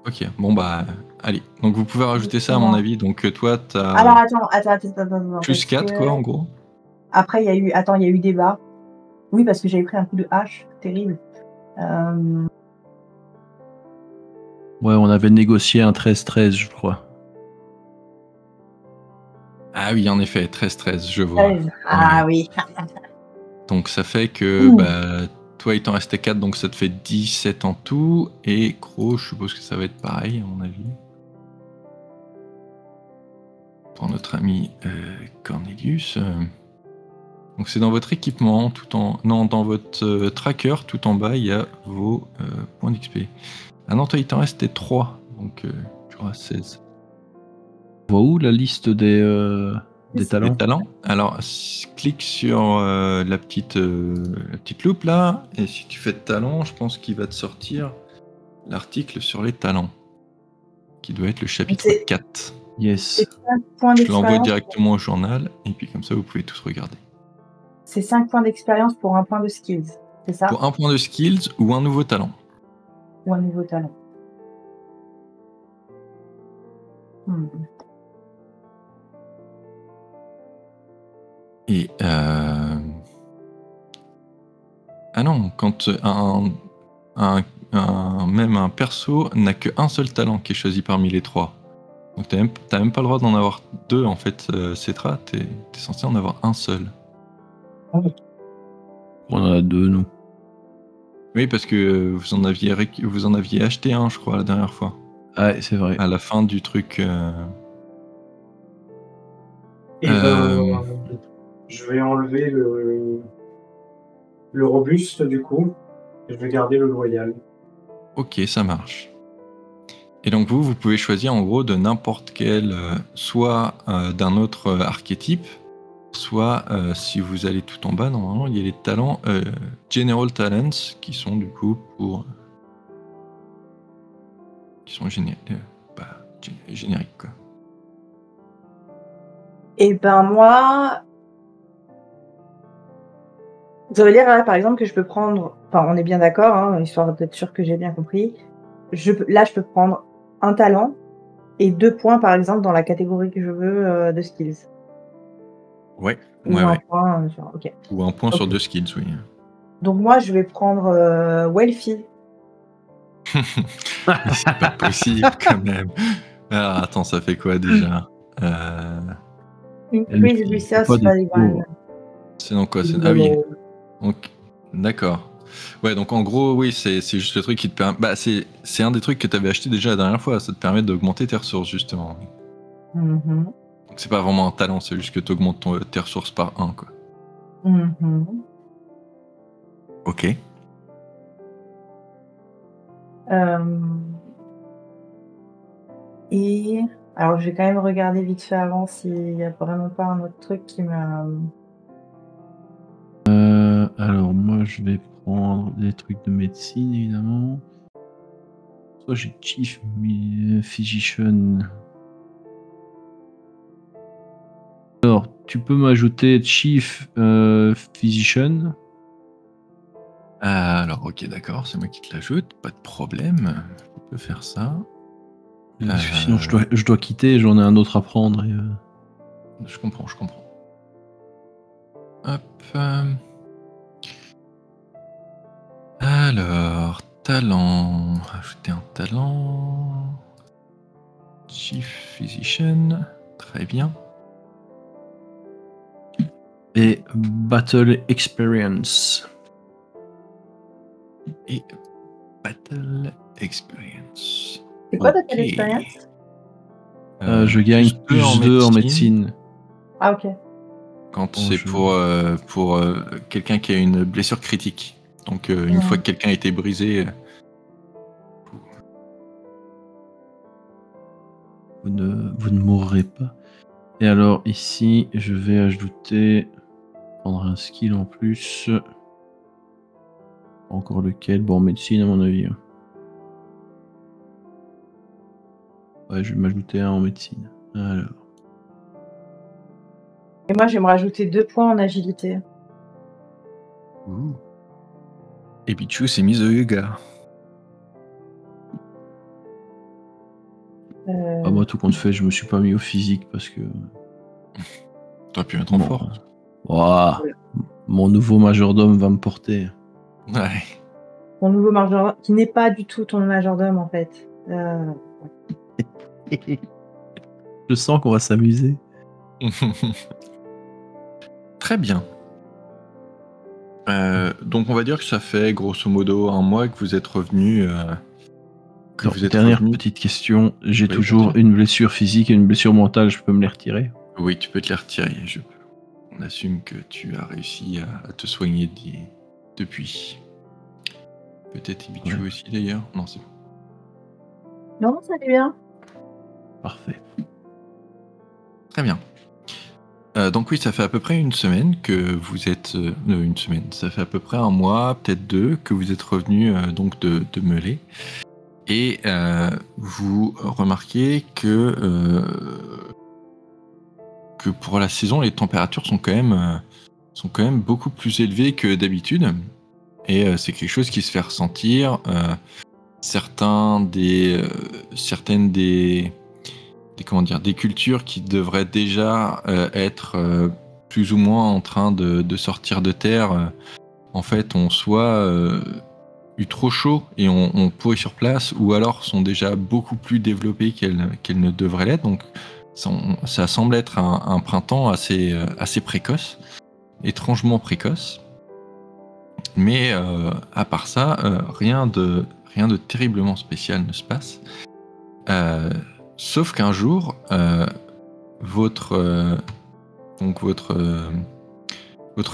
Ok, bon bah, allez. Donc vous pouvez rajouter ça à mon avis. Donc toi, t'as Alors attends. plus parce 4 que quoi, en gros. Après, il y a eu débat. Oui, parce que j'avais pris un coup de hache, terrible. Ouais, on avait négocié un 13-13, je crois. Ah oui, en effet, 13-13, je vois. 13. Ah oui. Donc ça fait que, bah, toi, il t'en restait 4, donc ça te fait 17 en tout. Et Croc, je suppose que ça va être pareil, à mon avis. Pour notre ami Cornelius. Donc c'est dans votre équipement, dans votre tracker, tout en bas, il y a vos points d'XP. Ah non, toi, il t'en restait 3, donc tu auras 16. On voit où la liste des talents? Les talents. Alors, clique sur la petite loupe là, et si tu fais talent, je pense qu'il va te sortir l'article sur les talents, qui doit être le chapitre 4. Yes. C'est 5 points Je l'envoie d'expérience. directement au journal, et puis comme ça, vous pouvez tous regarder. C'est 5 points d'expérience pour un point de skills. C'est ça? Pour un point de skills ou un nouveau talent. Ou un nouveau talent. Et ah non, quand même un perso n'a qu'un seul talent qui est choisi parmi les 3. Donc t'as même pas le droit d'en avoir 2 en fait, Cetra, t'es censé en avoir un seul. On en a 2, nous. Oui, parce que vous en aviez acheté un, je crois, la dernière fois. Ouais, c'est vrai. À la fin du truc. Je vais enlever le robuste du coup, et je vais garder le loyal. Ok, ça marche. Et donc vous pouvez choisir en gros de n'importe quel, soit d'un autre archétype, soit si vous allez tout en bas, normalement il y a les talents General Talents qui sont du coup qui sont génériques quoi. Et ben moi, ça veut dire par exemple que je peux prendre, enfin on est bien d'accord, hein, histoire d'être sûr que j'ai bien compris, je peux prendre un talent et 2 points par exemple dans la catégorie que je veux de skills. Ouais. Ou un point sur... Ok. Ou un point sur 2 skills, oui. Donc moi je vais prendre Wealthy. C'est pas possible quand même. Alors attends, ça fait quoi déjà? Increase resource value. C'est donc quoi? Ah oui. Donc, d'accord. Ouais, donc en gros, oui, c'est juste le truc qui te permet. Bah, c'est un des trucs que tu avais acheté déjà la dernière fois. Ça te permet d'augmenter tes ressources, justement. Donc, c'est pas vraiment un talent, c'est juste que tu augmentes tes ressources par 1, quoi. Ok. Et Alors, je vais quand même regarder vite fait avant s'il y a vraiment pas un autre truc qui m'a. Alors, moi, je vais prendre des trucs de médecine, évidemment. Soit j'ai Chief Physician. Alors, tu peux m'ajouter Chief Physician. Alors, ok, d'accord, c'est moi qui te l'ajoute, pas de problème. On peut faire ça. Parce que sinon, je dois quitter, j'en ai un autre à prendre. Et, Je comprends. Hop. Alors, talent. Ajouter un talent. Chief Physician. Très bien. Et Battle Experience. Et Battle Experience. C'est quoi Ok. Battle Experience? Je gagne plus 2 en médecine. Ah, ok. Quand c'est pour quelqu'un qui a une blessure critique. Donc, une fois que quelqu'un a été brisé. Vous ne mourrez pas. Et alors, ici, je vais ajouter. Prendre un skill en plus. Encore lequel? Bon, médecine, à mon avis. Ouais, je vais m'ajouter un en médecine. Alors. Et moi, je vais me rajouter 2 points en agilité. Et Pichu s'est mise au yoga. Moi, tout compte fait, je me suis pas mis au physique parce que. T'aurais pu mettre en force. Ouah, mon nouveau majordome va me porter. Ouais. Mon nouveau majordome, qui n'est pas du tout ton majordome en fait. Je sens qu'on va s'amuser. Très bien. Donc on va dire que ça fait grosso modo un mois que vous êtes revenu. Dernière petite question, j'ai toujours une blessure physique et une blessure mentale, je peux me les retirer? Oui, tu peux te les retirer. On assume que tu as réussi à te soigner depuis. Peut-être Ibichu aussi d'ailleurs. Non, c'est bon. Non, ça allait bien. Parfait. Très bien. Donc oui, ça fait à peu près une semaine que vous êtes... une semaine, ça fait à peu près un mois, peut-être 2, que vous êtes revenu donc de Melé. Et vous remarquez que pour la saison, les températures sont quand même beaucoup plus élevées que d'habitude. Et c'est quelque chose qui se fait ressentir. Certaines des cultures qui devraient déjà être plus ou moins en train de sortir de terre, en fait, ont soit eu trop chaud et ont pourri sur place, ou alors sont déjà beaucoup plus développées qu'elles ne devraient l'être. Donc ça semble être un printemps assez précoce, étrangement précoce. Mais à part ça, rien de terriblement spécial ne se passe. Sauf qu'un jour, votre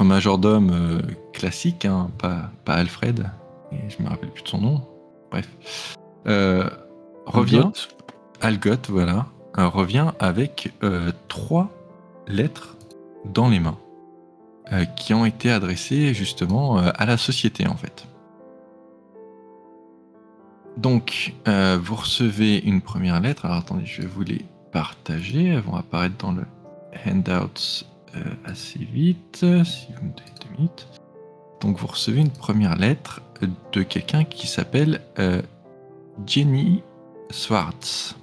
majordome classique, hein, pas Alfred, et je me rappelle plus de son nom, bref, revient, Algoth, voilà, revient avec 3 lettres dans les mains, qui ont été adressées justement à la société en fait. Donc, vous recevez une première lettre. Alors attendez, je vais vous les partager. Elles vont apparaître dans le handouts assez vite, si vous me donnez 2 minutes. Donc, vous recevez une première lettre de quelqu'un qui s'appelle Jenny Swartz.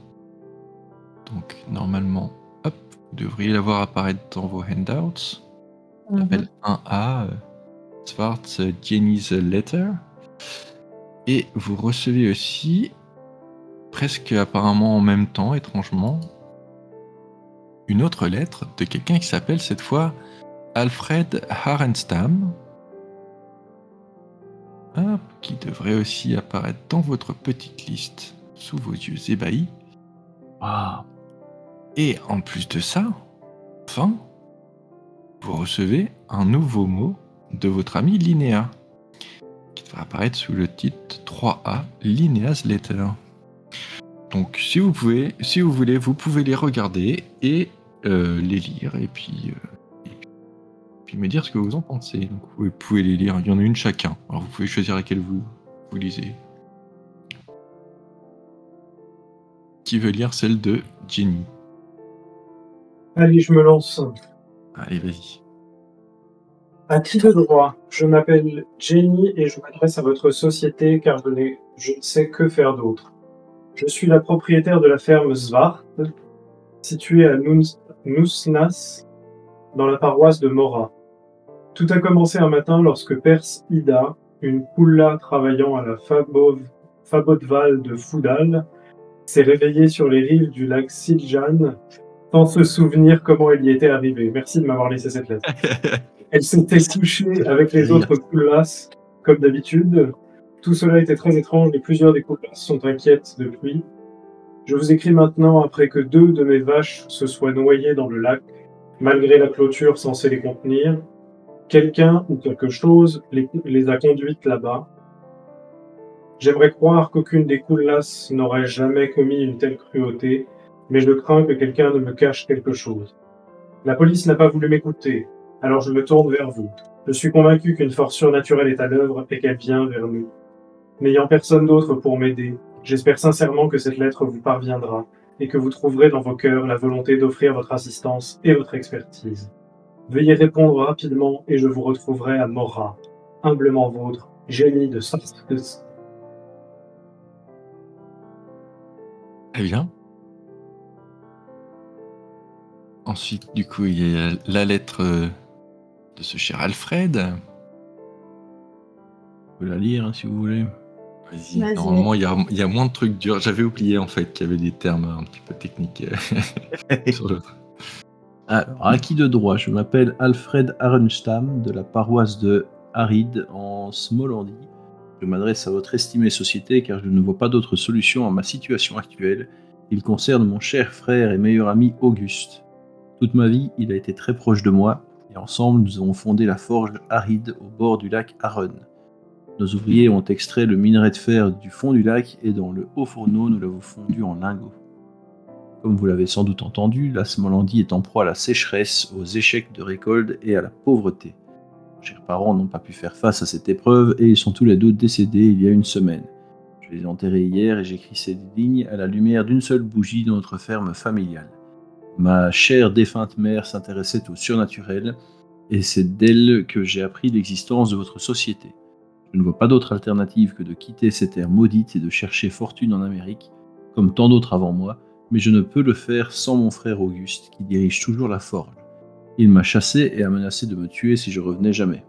Donc, normalement, hop, vous devriez la voir apparaître dans vos handouts. Ça s'appelle 1A, Swartz Jenny's Letter. Et vous recevez aussi, presque apparemment en même temps, étrangement, une autre lettre de quelqu'un qui s'appelle cette fois Alfred Harenstam, qui devrait aussi apparaître dans votre petite liste sous vos yeux ébahis. Ah. Et en plus de ça, enfin, vous recevez un nouveau mot de votre ami Linnea, qui devrait apparaître sous le titre 3A, Linnea's Letter. Donc, si vous voulez, vous pouvez les regarder et les lire, et puis me dire ce que vous en pensez. Donc, vous pouvez les lire, il y en a une chacun. Alors, vous pouvez choisir laquelle vous lisez. Qui veut lire celle de Jenny? Allez, je me lance. Allez, vas-y. À qui de droit? Je m'appelle Jenny et je m'adresse à votre société car je ne sais que faire d'autre. Je suis la propriétaire de la ferme Svart, située à Nousnas, dans la paroisse de Mora. Tout a commencé un matin lorsque Perse Ida, une poula travaillant à la Fabodval de Foudal, s'est réveillée sur les rives du lac Siljan sans se souvenir comment elle y était arrivée. Merci de m'avoir laissé cette lettre. Elle s'était couchée avec les autres poulas, comme d'habitude. Tout cela était très étrange et plusieurs des poulas sont inquiètes depuis. Je vous écris maintenant après que 2 de mes vaches se soient noyées dans le lac, malgré la clôture censée les contenir. Quelqu'un ou quelque chose les a conduites là-bas. J'aimerais croire qu'aucune des poulas n'aurait jamais commis une telle cruauté, mais je crains que quelqu'un ne me cache quelque chose. La police n'a pas voulu m'écouter, alors je me tourne vers vous. Je suis convaincu qu'une force surnaturelle est à l'œuvre et qu'elle vient vers nous. N'ayant personne d'autre pour m'aider, j'espère sincèrement que cette lettre vous parviendra et que vous trouverez dans vos cœurs la volonté d'offrir votre assistance et votre expertise. Veuillez répondre rapidement et je vous retrouverai à Mora. Humblement vôtre, Jenny de Sarthes. Très bien. Ensuite, du coup, il y a la lettre de ce cher Alfred. Je peux la lire hein, si vous voulez. Vas-y. Normalement, il y a moins de trucs durs. J'avais oublié en fait qu'il y avait des termes un petit peu techniques sur l'autre. Alors, à qui de droit? Je m'appelle Alfred Arenstam de la paroisse de Harid en Smolandie. Je m'adresse à votre estimée société car je ne vois pas d'autre solution à ma situation actuelle. Il concerne mon cher frère et meilleur ami Auguste. Toute ma vie, il a été très proche de moi et ensemble nous avons fondé la forge Harid au bord du lac Aron. Nos ouvriers ont extrait le minerai de fer du fond du lac et dans le haut fourneau, nous l'avons fondu en lingots. Comme vous l'avez sans doute entendu, la Smolandie est en proie à la sécheresse, aux échecs de récolte et à la pauvreté. Mes chers parents n'ont pas pu faire face à cette épreuve et ils sont tous les deux décédés il y a une semaine. Je les ai enterrés hier et j'écris ces lignes à la lumière d'une seule bougie dans notre ferme familiale. Ma chère défunte mère s'intéressait au surnaturel et c'est d'elle que j'ai appris l'existence de votre société. Je ne vois pas d'autre alternative que de quitter cette terre maudite et de chercher fortune en Amérique, comme tant d'autres avant moi, mais je ne peux le faire sans mon frère Auguste, qui dirige toujours la forge. Il m'a chassé et a menacé de me tuer si je revenais jamais.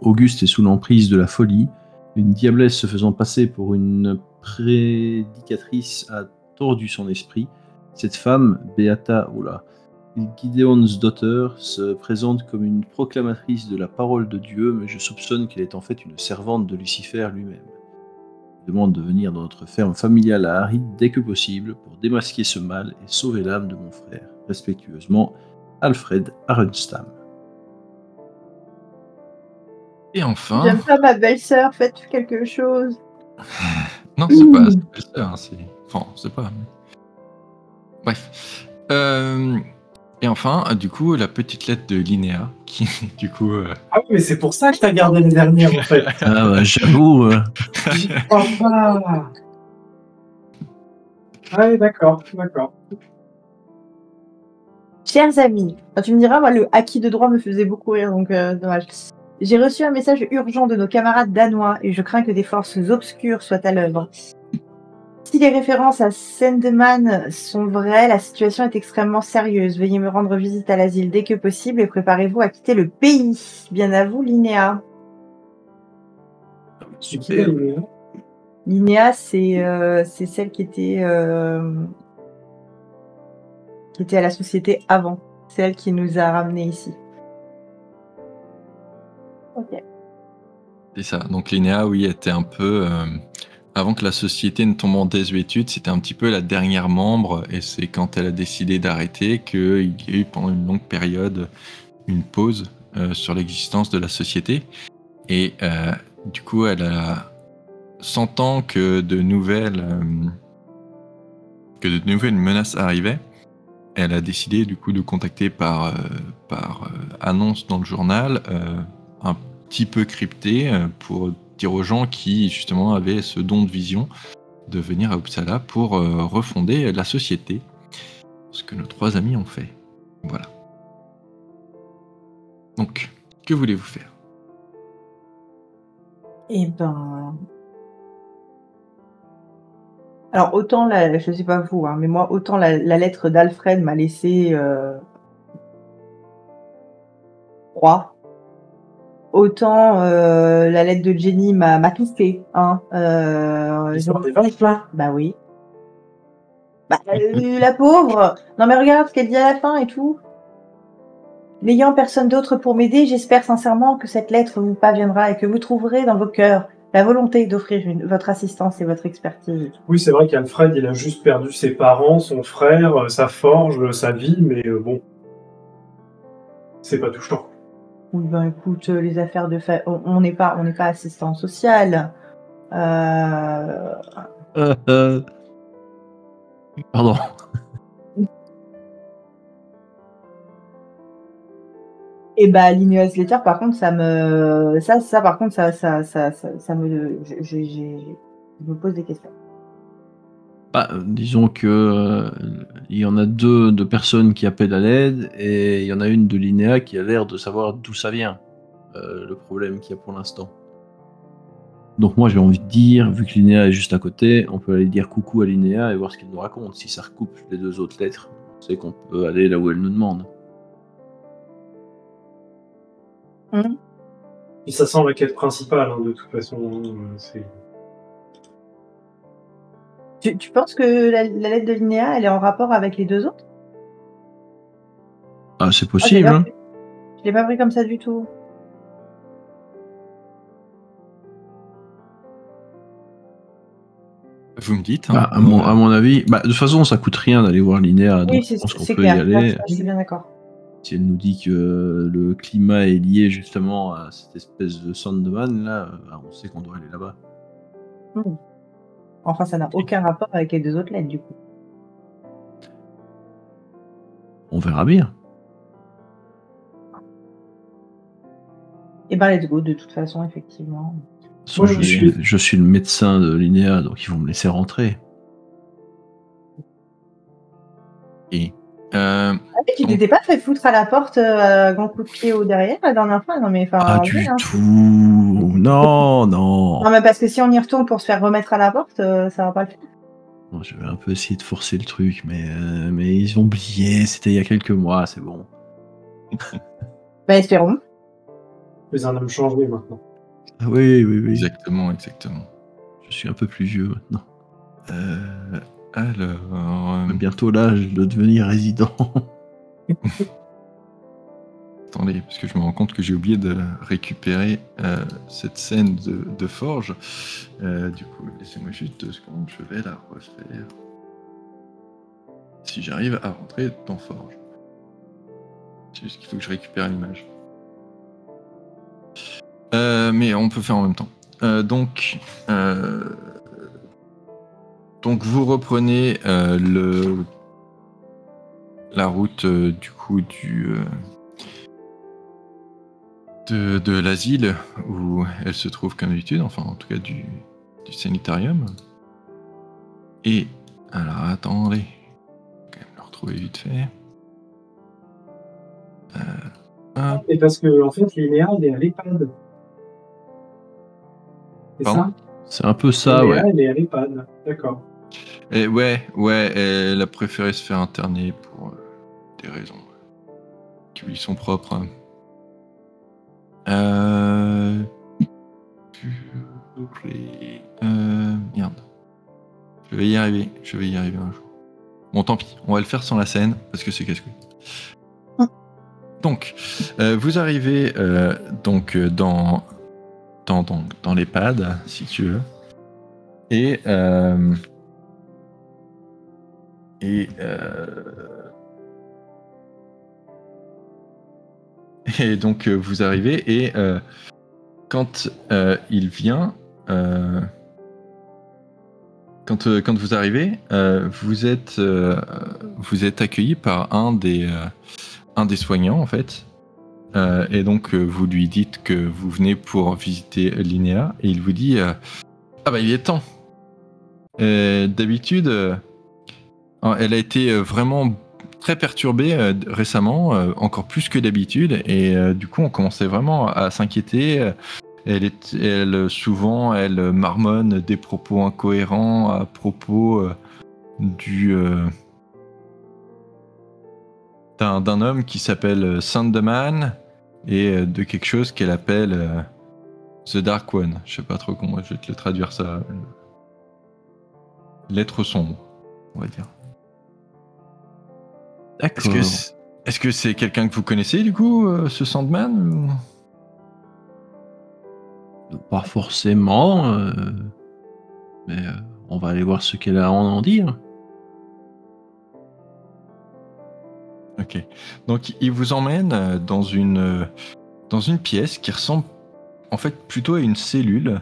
Auguste est sous l'emprise de la folie, une diablesse se faisant passer pour une prédicatrice a tordu son esprit. Cette femme, Beata Gideonsdottir, se présente comme une proclamatrice de la parole de Dieu, mais je soupçonne qu'elle est en fait une servante de Lucifer lui-même. Je demande de venir dans notre ferme familiale à Harid dès que possible pour démasquer ce mal et sauver l'âme de mon frère. Respectueusement, Alfred Arenstam. Et enfin... J'aime pas ma belle-sœur, faites quelque chose. Non, c'est pas sa belle-sœur, hein, c'est... Enfin, c'est pas... Bref. Et enfin, du coup, la petite lettre de Linéa, qui, du coup... Ah oui, mais c'est pour ça que t'as gardé les dernières, en fait. Ah bah, j'avoue... J'y crois pas. Ah oui, d'accord. Chers amis, tu me diras, moi, le acquis de droit me faisait beaucoup rire, donc dommage. J'ai reçu un message urgent de nos camarades danois et je crains que des forces obscures soient à l'œuvre. Si les références à Sandman sont vraies, la situation est extrêmement sérieuse. Veuillez me rendre visite à l'asile dès que possible et préparez-vous à quitter le pays. Bien à vous, Linéa. Super. Linéa, c'est celle qui était à la société avant. C'est elle qui nous a ramenés ici. Ok. C'est ça. Donc Linéa, oui, était un peu... avant que la société ne tombe en désuétude, c'était un petit peu la dernière membre, et c'est quand elle a décidé d'arrêter qu'il y a eu pendant une longue période une pause sur l'existence de la société. Et du coup, elle a, sentant que de nouvelles que de nouvelles menaces arrivaient, elle a décidé du coup de contacter par annonce dans le journal un petit peu crypté pour dire aux gens qui justement avaient ce don de vision de venir à Uppsala pour refonder la société. Ce que nos 3 amis ont fait. Voilà. Donc, que voulez-vous faire? Eh ben... Alors, autant, je sais pas vous, hein, mais moi, autant la lettre d'Alfred m'a laissé froid, autant la lettre de Jenny m'a tout fait. Hein. L'histoire des vaches, là. Bah oui. Bah, la pauvre. Non mais regarde ce qu'elle dit à la fin et tout. N'ayant personne d'autre pour m'aider, j'espère sincèrement que cette lettre vous parviendra et que vous trouverez dans vos cœurs la volonté d'offrir votre assistance et votre expertise. Oui, c'est vrai qu'Alfred, il a juste perdu ses parents, son frère, sa forge, sa vie, mais bon, c'est pas touchant. Oui, ben écoute, les affaires de famille, on n'est pas assistant social. Pardon. Et bah Linus Letter, par contre, ça me je me pose des questions. Bah, disons que il y en a 2 de personnes qui appellent à l'aide et il y en a une de Linéa qui a l'air de savoir d'où ça vient, le problème qu'il y a pour l'instant. Donc moi j'ai envie de dire, vu que Linéa est juste à côté, on peut aller dire coucou à Linéa et voir ce qu'elle nous raconte. Si ça recoupe les 2 autres lettres, on sait qu'on peut aller là où elle nous demande. Et ça sent la quête principale, hein, de toute façon. C'est... Tu penses que la lettre de Linéa, elle est en rapport avec les 2 autres? Ah, c'est possible, hein. Je l'ai pas pris comme ça du tout. Vous me dites. Bah, à mon avis, bah, de toute façon, ça coûte rien d'aller voir Linéa, donc Oui, je pense qu'on c'est peut clair. y aller. Je suis bien d'accord. Si elle nous dit que le climat est lié justement à cette espèce de Sandman, là, on sait qu'on doit aller là-bas. Enfin, ça n'a aucun rapport avec les 2 autres lettres, du coup. On verra bien. Et ben let's go, de toute façon, effectivement. Moi, je suis le médecin de Linéa, donc ils vont me laisser rentrer. Et tu t'étais pas fait foutre à la porte grand coup de pied au derrière la dernière fois? Non mais enfin. Pas du tout. Non. Non mais parce que si on y retourne pour se faire remettre à la porte, ça va pas le faire. Bon, je vais un peu essayer de forcer le truc, mais ils ont oublié, c'était il y a quelques mois, c'est bon. Bah espérons. Les un homme changé maintenant. Ah oui. Exactement. Je suis un peu plus vieux maintenant. Alors... Bientôt l'âge de devenir résident. Attendez, parce que je me rends compte que j'ai oublié de récupérer cette scène de forge. Du coup, laissez-moi juste 2 secondes, je vais la refaire. Si j'arrive à rentrer dans forge. C'est juste qu'il faut que je récupère l'image. Mais on peut faire en même temps. Donc vous reprenez la route du coup de l'asile où elle se trouve comme d'habitude, enfin en tout cas du sanitarium. Et alors attendez, je vais quand même le retrouver vite fait. Et parce que en fait Linéa elle est à l'EHPAD. C'est ça? C'est un peu ça, Linéa, ouais. elle est à l'EHPAD, d'accord. Et ouais, elle a préféré se faire interner pour des raisons qui lui sont propres. Merde. Je vais y arriver un jour. Bon, tant pis, on va le faire sans la scène parce que c'est casse-couille. Donc, vous arrivez donc dans l'EHPAD, si tu veux, et donc vous arrivez et quand il vient, Quand vous arrivez, vous êtes accueilli par un des soignants en fait. Et donc vous lui dites que vous venez pour visiter Linnea et il vous dit ah bah il est temps. D'habitude, elle a été vraiment très perturbée récemment, encore plus que d'habitude, et du coup on commençait vraiment à s'inquiéter. Souvent elle marmonne des propos incohérents à propos d'un homme qui s'appelle Sandman et de quelque chose qu'elle appelle The Dark One. Je sais pas trop comment je vais te le traduire ça. L'être sombre, on va dire. D'accord. Est-ce que c'est quelqu'un que vous connaissez du coup, ce Sandman ou... Pas forcément, mais on va aller voir ce qu'elle a à en dire. Ok. Donc il vous emmène dans une pièce qui ressemble en fait plutôt à une cellule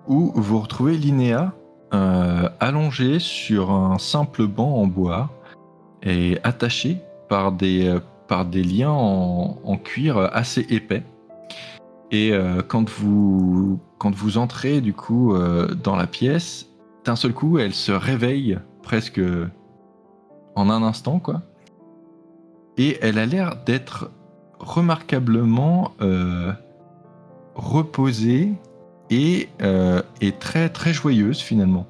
où vous retrouvez Linnea allongée sur un simple banc en bois et attachée par des liens en cuir assez épais. Et quand vous entrez du coup dans la pièce, d'un seul coup elle se réveille presque en un instant quoi. Et elle a l'air d'être remarquablement reposée et très très joyeuse finalement.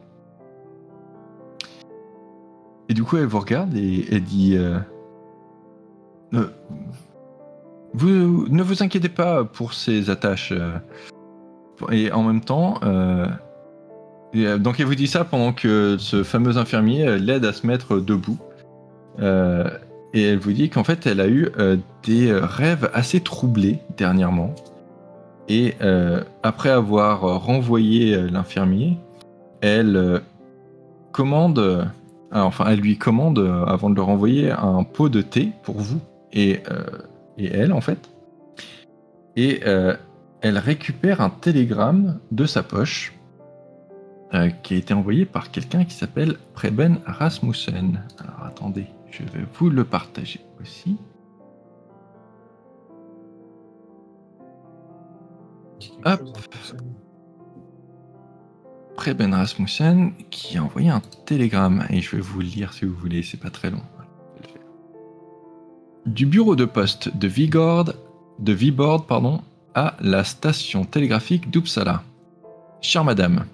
Et du coup elle vous regarde et elle dit vous ne vous inquiétez pas pour ces attaches. Et en même temps, donc elle vous dit ça pendant que ce fameux infirmier l'aide à se mettre debout. Et elle vous dit qu'en fait, elle a eu des rêves assez troublés dernièrement. Et après avoir renvoyé l'infirmier, elle lui commande, avant de le renvoyer, un pot de thé pour vous et elle, en fait. Et elle récupère un télégramme de sa poche qui a été envoyé par quelqu'un qui s'appelle Preben Rasmussen. Alors attendez, je vais vous le partager aussi. Hop. Preben Rasmussen qui a envoyé un télégramme et je vais vous le lire si vous voulez, c'est pas très long. Du bureau de poste de Viborg, à la station télégraphique d'Uppsala. Chère madame,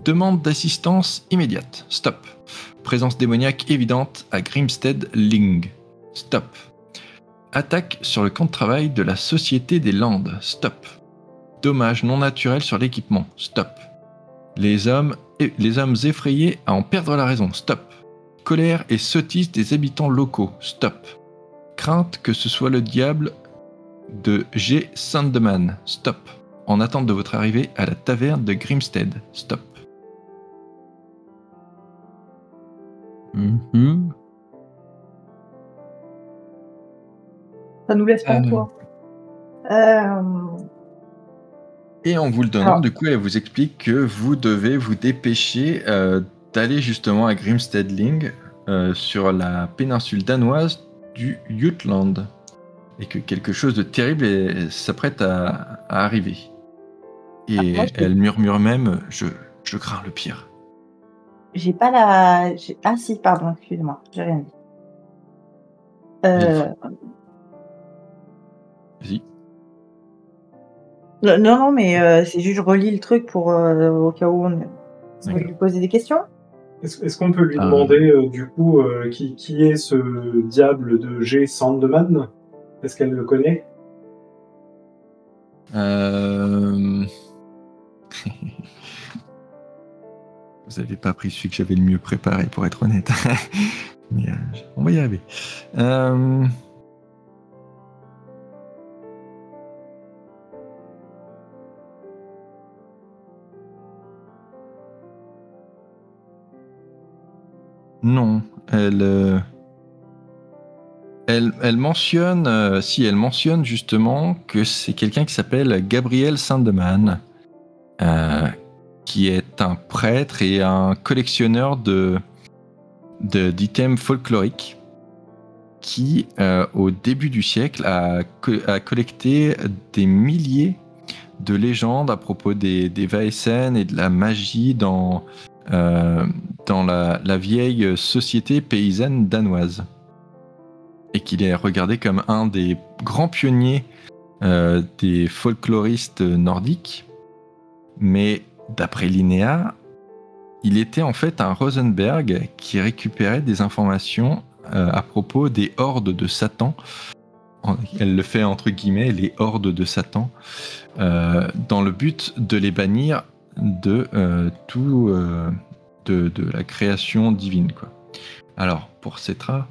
demande d'assistance immédiate. Stop. Présence démoniaque évidente à Grimstead Ling. Stop. Attaque sur le camp de travail de la Société des Landes. Stop. Dommages non naturels sur l'équipement. Stop. Les hommes effrayés à en perdre la raison. Stop. Colère et sottise des habitants locaux. Stop. Crainte que ce soit le diable de G. Sandman. Stop. En attente de votre arrivée à la taverne de Grimstead. Stop. Mm-hmm. Ça nous laisse pas toi. Et en vous le donnant, du coup, elle vous explique que vous devez vous dépêcher d'aller justement à Grimstead Ling sur la péninsule danoise du Jutland. Et que quelque chose de terrible s'apprête à arriver. Et elle murmure même, je crains le pire. J'ai pas la... Ah si, pardon, excuse-moi, j'ai rien dit. Vas-y. Non, mais c'est juste je relis le truc pour au cas où on veut lui poser des questions. Est-ce qu'on peut lui demander du coup qui est ce diable de G. Sandman? Est-ce qu'elle le connaît? Vous n'avez pas pris celui que j'avais le mieux préparé, pour être honnête. Mais on va y arriver. Non, elle mentionne, elle mentionne justement que c'est quelqu'un qui s'appelle Gabriel Sandman, qui est un prêtre et un collectionneur d'items folkloriques, qui, au début du siècle, a collecté des milliers de légendes à propos des Vaesen et de la magie dans la vieille société paysanne danoise. Et qu'il est regardé comme un des grands pionniers des folkloristes nordiques. Mais d'après Linnea, il était en fait un Rosenberg qui récupérait des informations à propos des hordes de Satan. Elle le fait entre guillemets, les hordes de Satan, dans le but de les bannir de la création divine, quoi. Alors, pour Cetra,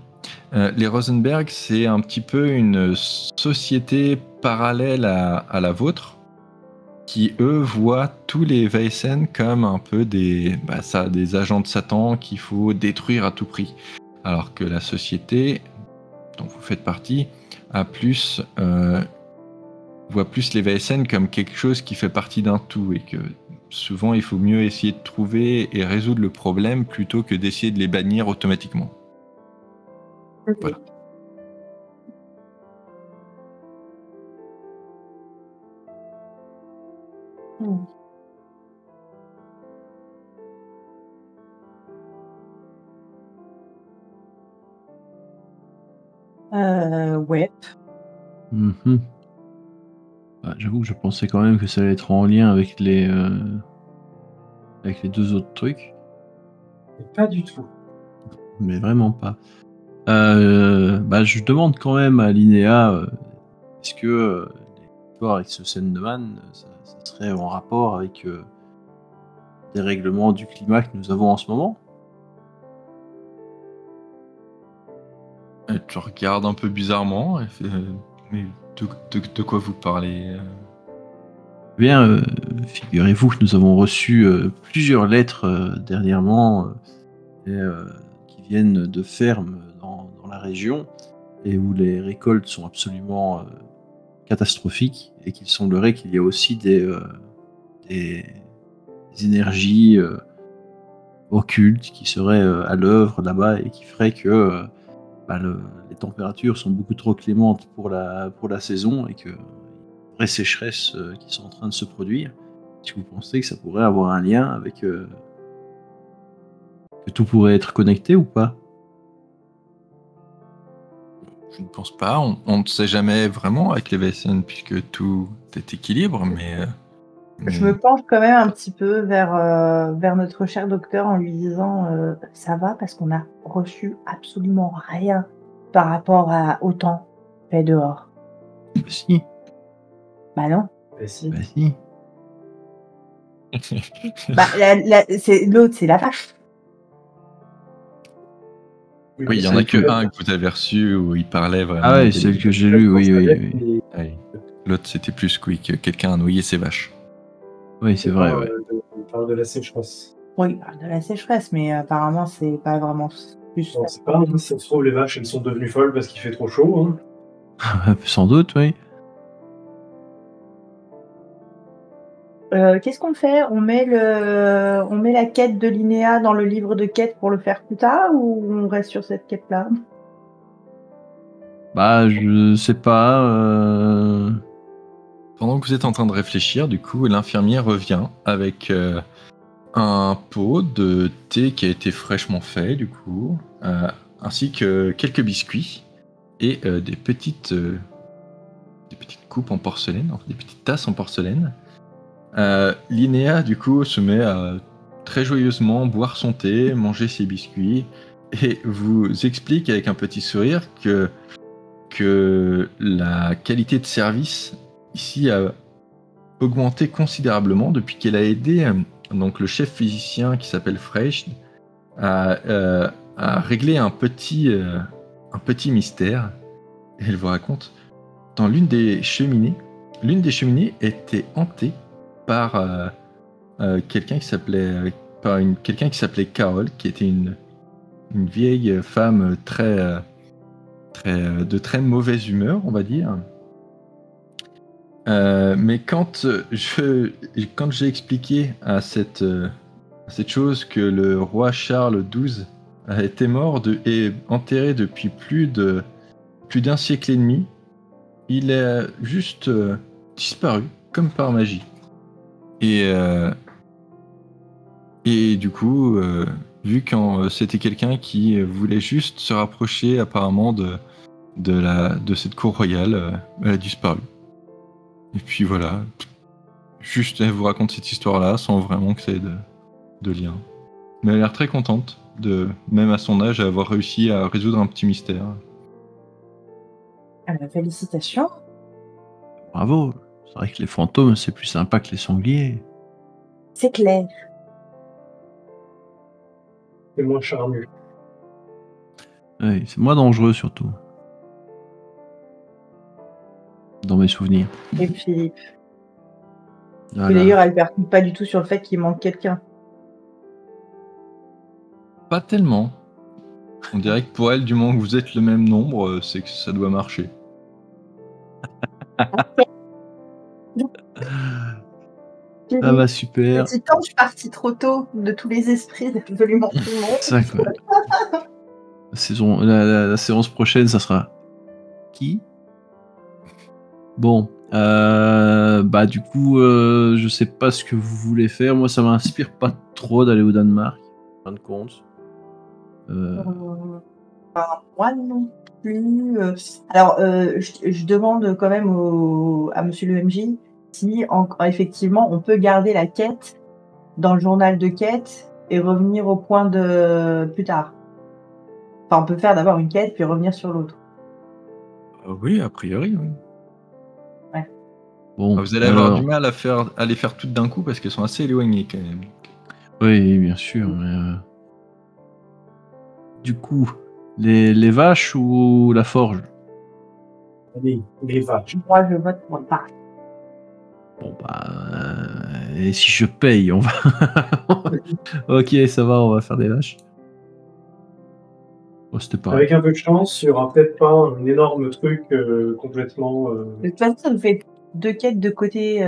les Rosenberg, c'est un petit peu une société parallèle à la vôtre, qui, eux, voient tous les Vaesen comme un peu des agents de Satan qu'il faut détruire à tout prix. Alors que la société dont vous faites partie voit plus les Vaesen comme quelque chose qui fait partie d'un tout, et que souvent il faut mieux essayer de trouver et résoudre le problème plutôt que d'essayer de les bannir automatiquement. Okay. Voilà. Ouais. Mhm. Bah, j'avoue que je pensais quand même que ça allait être en lien avec les deux autres trucs. Pas du tout. Mais vraiment pas. Je demande quand même à Linnea, est-ce que l'histoire avec ce Sendeman, ça serait en rapport avec des règlements du climat que nous avons en ce moment? Tu regardes un peu bizarrement, et mais de quoi vous parlez? Bien, figurez-vous que nous avons reçu plusieurs lettres dernièrement qui viennent de fermes dans la région, et où les récoltes sont absolument catastrophiques, et qu'il semblerait qu'il y ait aussi des énergies occultes qui seraient à l'œuvre là-bas, et qui feraient que les températures sont beaucoup trop clémentes pour la saison, et que vraies sécheresses qui sont en train de se produire. Est-ce que vous pensez que ça pourrait avoir un lien avec que tout pourrait être connecté ou pas? Je ne pense pas. On ne sait jamais vraiment avec les Vaesen, puisque tout est équilibre, mais Je me penche quand même un petit peu vers notre cher docteur en lui disant ça va, parce qu'on a reçu absolument rien par rapport au temps fait dehors. Bah si. Bah non. Bah si. Bah si. C'est l'autre, c'est la vache. Oui, il y en a que un que vous avez reçu où il parlait vraiment. Ah ouais, celle que j'ai lue, oui. L'autre, c'était plus que quelqu'un a noyé ses vaches. Oui, c'est vrai, ouais. On parle de la sécheresse. Oui, il parle de la sécheresse, mais apparemment, c'est pas vraiment plus. Non, c'est pas, ça se trouve, les vaches, elles sont devenues folles parce qu'il fait trop chaud. Hein. Sans doute, oui. Qu'est-ce qu'on fait? On met la quête de Linnea dans le livre de quête pour le faire plus tard, ou on reste sur cette quête-là? Bah, je sais pas. Pendant que vous êtes en train de réfléchir, du coup, l'infirmier revient avec un pot de thé qui a été fraîchement fait, du coup, ainsi que quelques biscuits et des petites coupes en porcelaine, enfin, des petites tasses en porcelaine. Linnea, du coup, se met à très joyeusement boire son thé, manger ses biscuits, et vous explique avec un petit sourire que la qualité de service ici a augmenté considérablement depuis qu'elle a aidé donc le chef physicien qui s'appelle Freysch à régler un petit mystère. Et elle vous raconte, dans l'une des cheminées était hantée par quelqu'un qui s'appelait Carole, qui était une vieille femme de très mauvaise humeur, on va dire, Mais quand j'ai expliqué à cette chose que le roi Charles XII a été mort et enterré depuis plus d'un siècle et demi, il a juste disparu comme par magie. Et du coup, vu que c'était quelqu'un qui voulait juste se rapprocher apparemment de cette cour royale, elle a disparu. Et puis voilà, juste elle vous raconte cette histoire-là sans vraiment que ça ait de lien. Mais elle a l'air très contente, même à son âge, avoir réussi à résoudre un petit mystère. Félicitations. Bravo. C'est vrai que les fantômes, c'est plus sympa que les sangliers. C'est clair. C'est moins charnu. Oui, c'est moins dangereux surtout. Dans mes souvenirs. Et puis, Voilà. d'ailleurs, elle percute pas du tout sur le fait qu'il manque quelqu'un. Pas tellement. On dirait que pour elle, du moment que vous êtes le même nombre, c'est que ça doit marcher. Ah bah super. Petit temps, je suis partie trop tôt de tous les esprits, absolument tout le monde. Ça, quoi. La séance prochaine, ça sera qui? Bon, bah du coup, je sais pas ce que vous voulez faire. Moi, ça m'inspire pas trop d'aller au Danemark, en fin de compte. Moi non plus. Alors, je demande quand même à monsieur le MJ si effectivement on peut garder la quête dans le journal de quête et revenir au point de plus tard. Enfin, on peut faire d'abord une quête puis revenir sur l'autre. Oui, a priori, oui. Bon, Vous allez avoir du mal à les faire toutes d'un coup parce qu'elles sont assez éloignées quand même. Oui, bien sûr, mais du coup, les vaches ou la forge? Allez, les vaches. Moi, je vote pour le parc. Bon bah, et si je paye, on va. Ok, ça va, on va faire des vaches. Oh, c'était pareil. Avec un peu de chance, il n'y aura peut-être pas un énorme truc complètement. De toute façon, ça nous fait 2 quêtes de côté.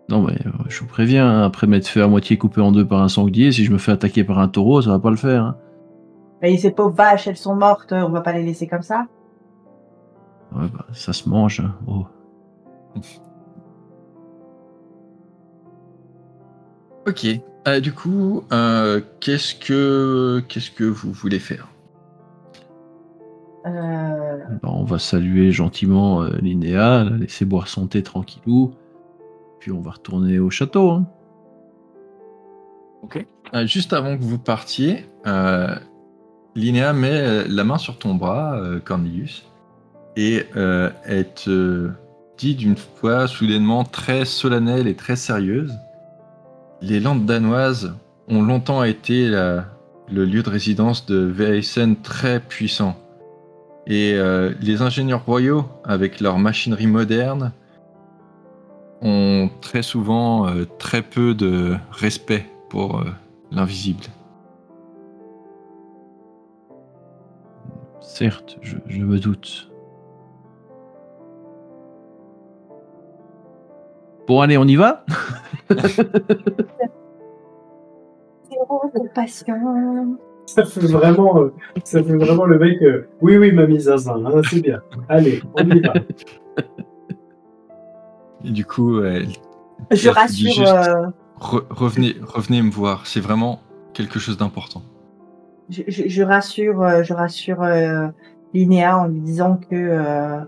Non mais je vous préviens, hein, après m'être fait à moitié coupé en deux par un sanglier, si je me fais attaquer par un taureau, ça va pas le faire. Hein. Mais ces pauvres vaches, elles sont mortes, on va pas les laisser comme ça. Ouais, bah, ça se mange. Hein. Oh. Ok. Du coup, qu'est-ce que vous voulez faire? Bah, on va saluer gentiment Linéa, la laisser boire son thé tranquillou, puis on va retourner au château. Hein. Ok. Juste avant que vous partiez, Linéa met la main sur ton bras, Cornelius, et elle te dit d'une voix soudainement très solennelle et très sérieuse: les Landes danoises ont longtemps été le lieu de résidence de Verheyen très puissant. Et les ingénieurs royaux, avec leur machinerie moderne, ont très souvent très peu de respect pour l'invisible. Certes, je me doute. Bon allez, on y va? Zéro passion. Ça fait vraiment le mec. Oui, mamie Zazin, hein, c'est bien. Allez, on y va. Et du coup, Je elle te dit rassure. juste, revenez me voir, c'est vraiment quelque chose d'important. Je rassure Linéa en lui disant que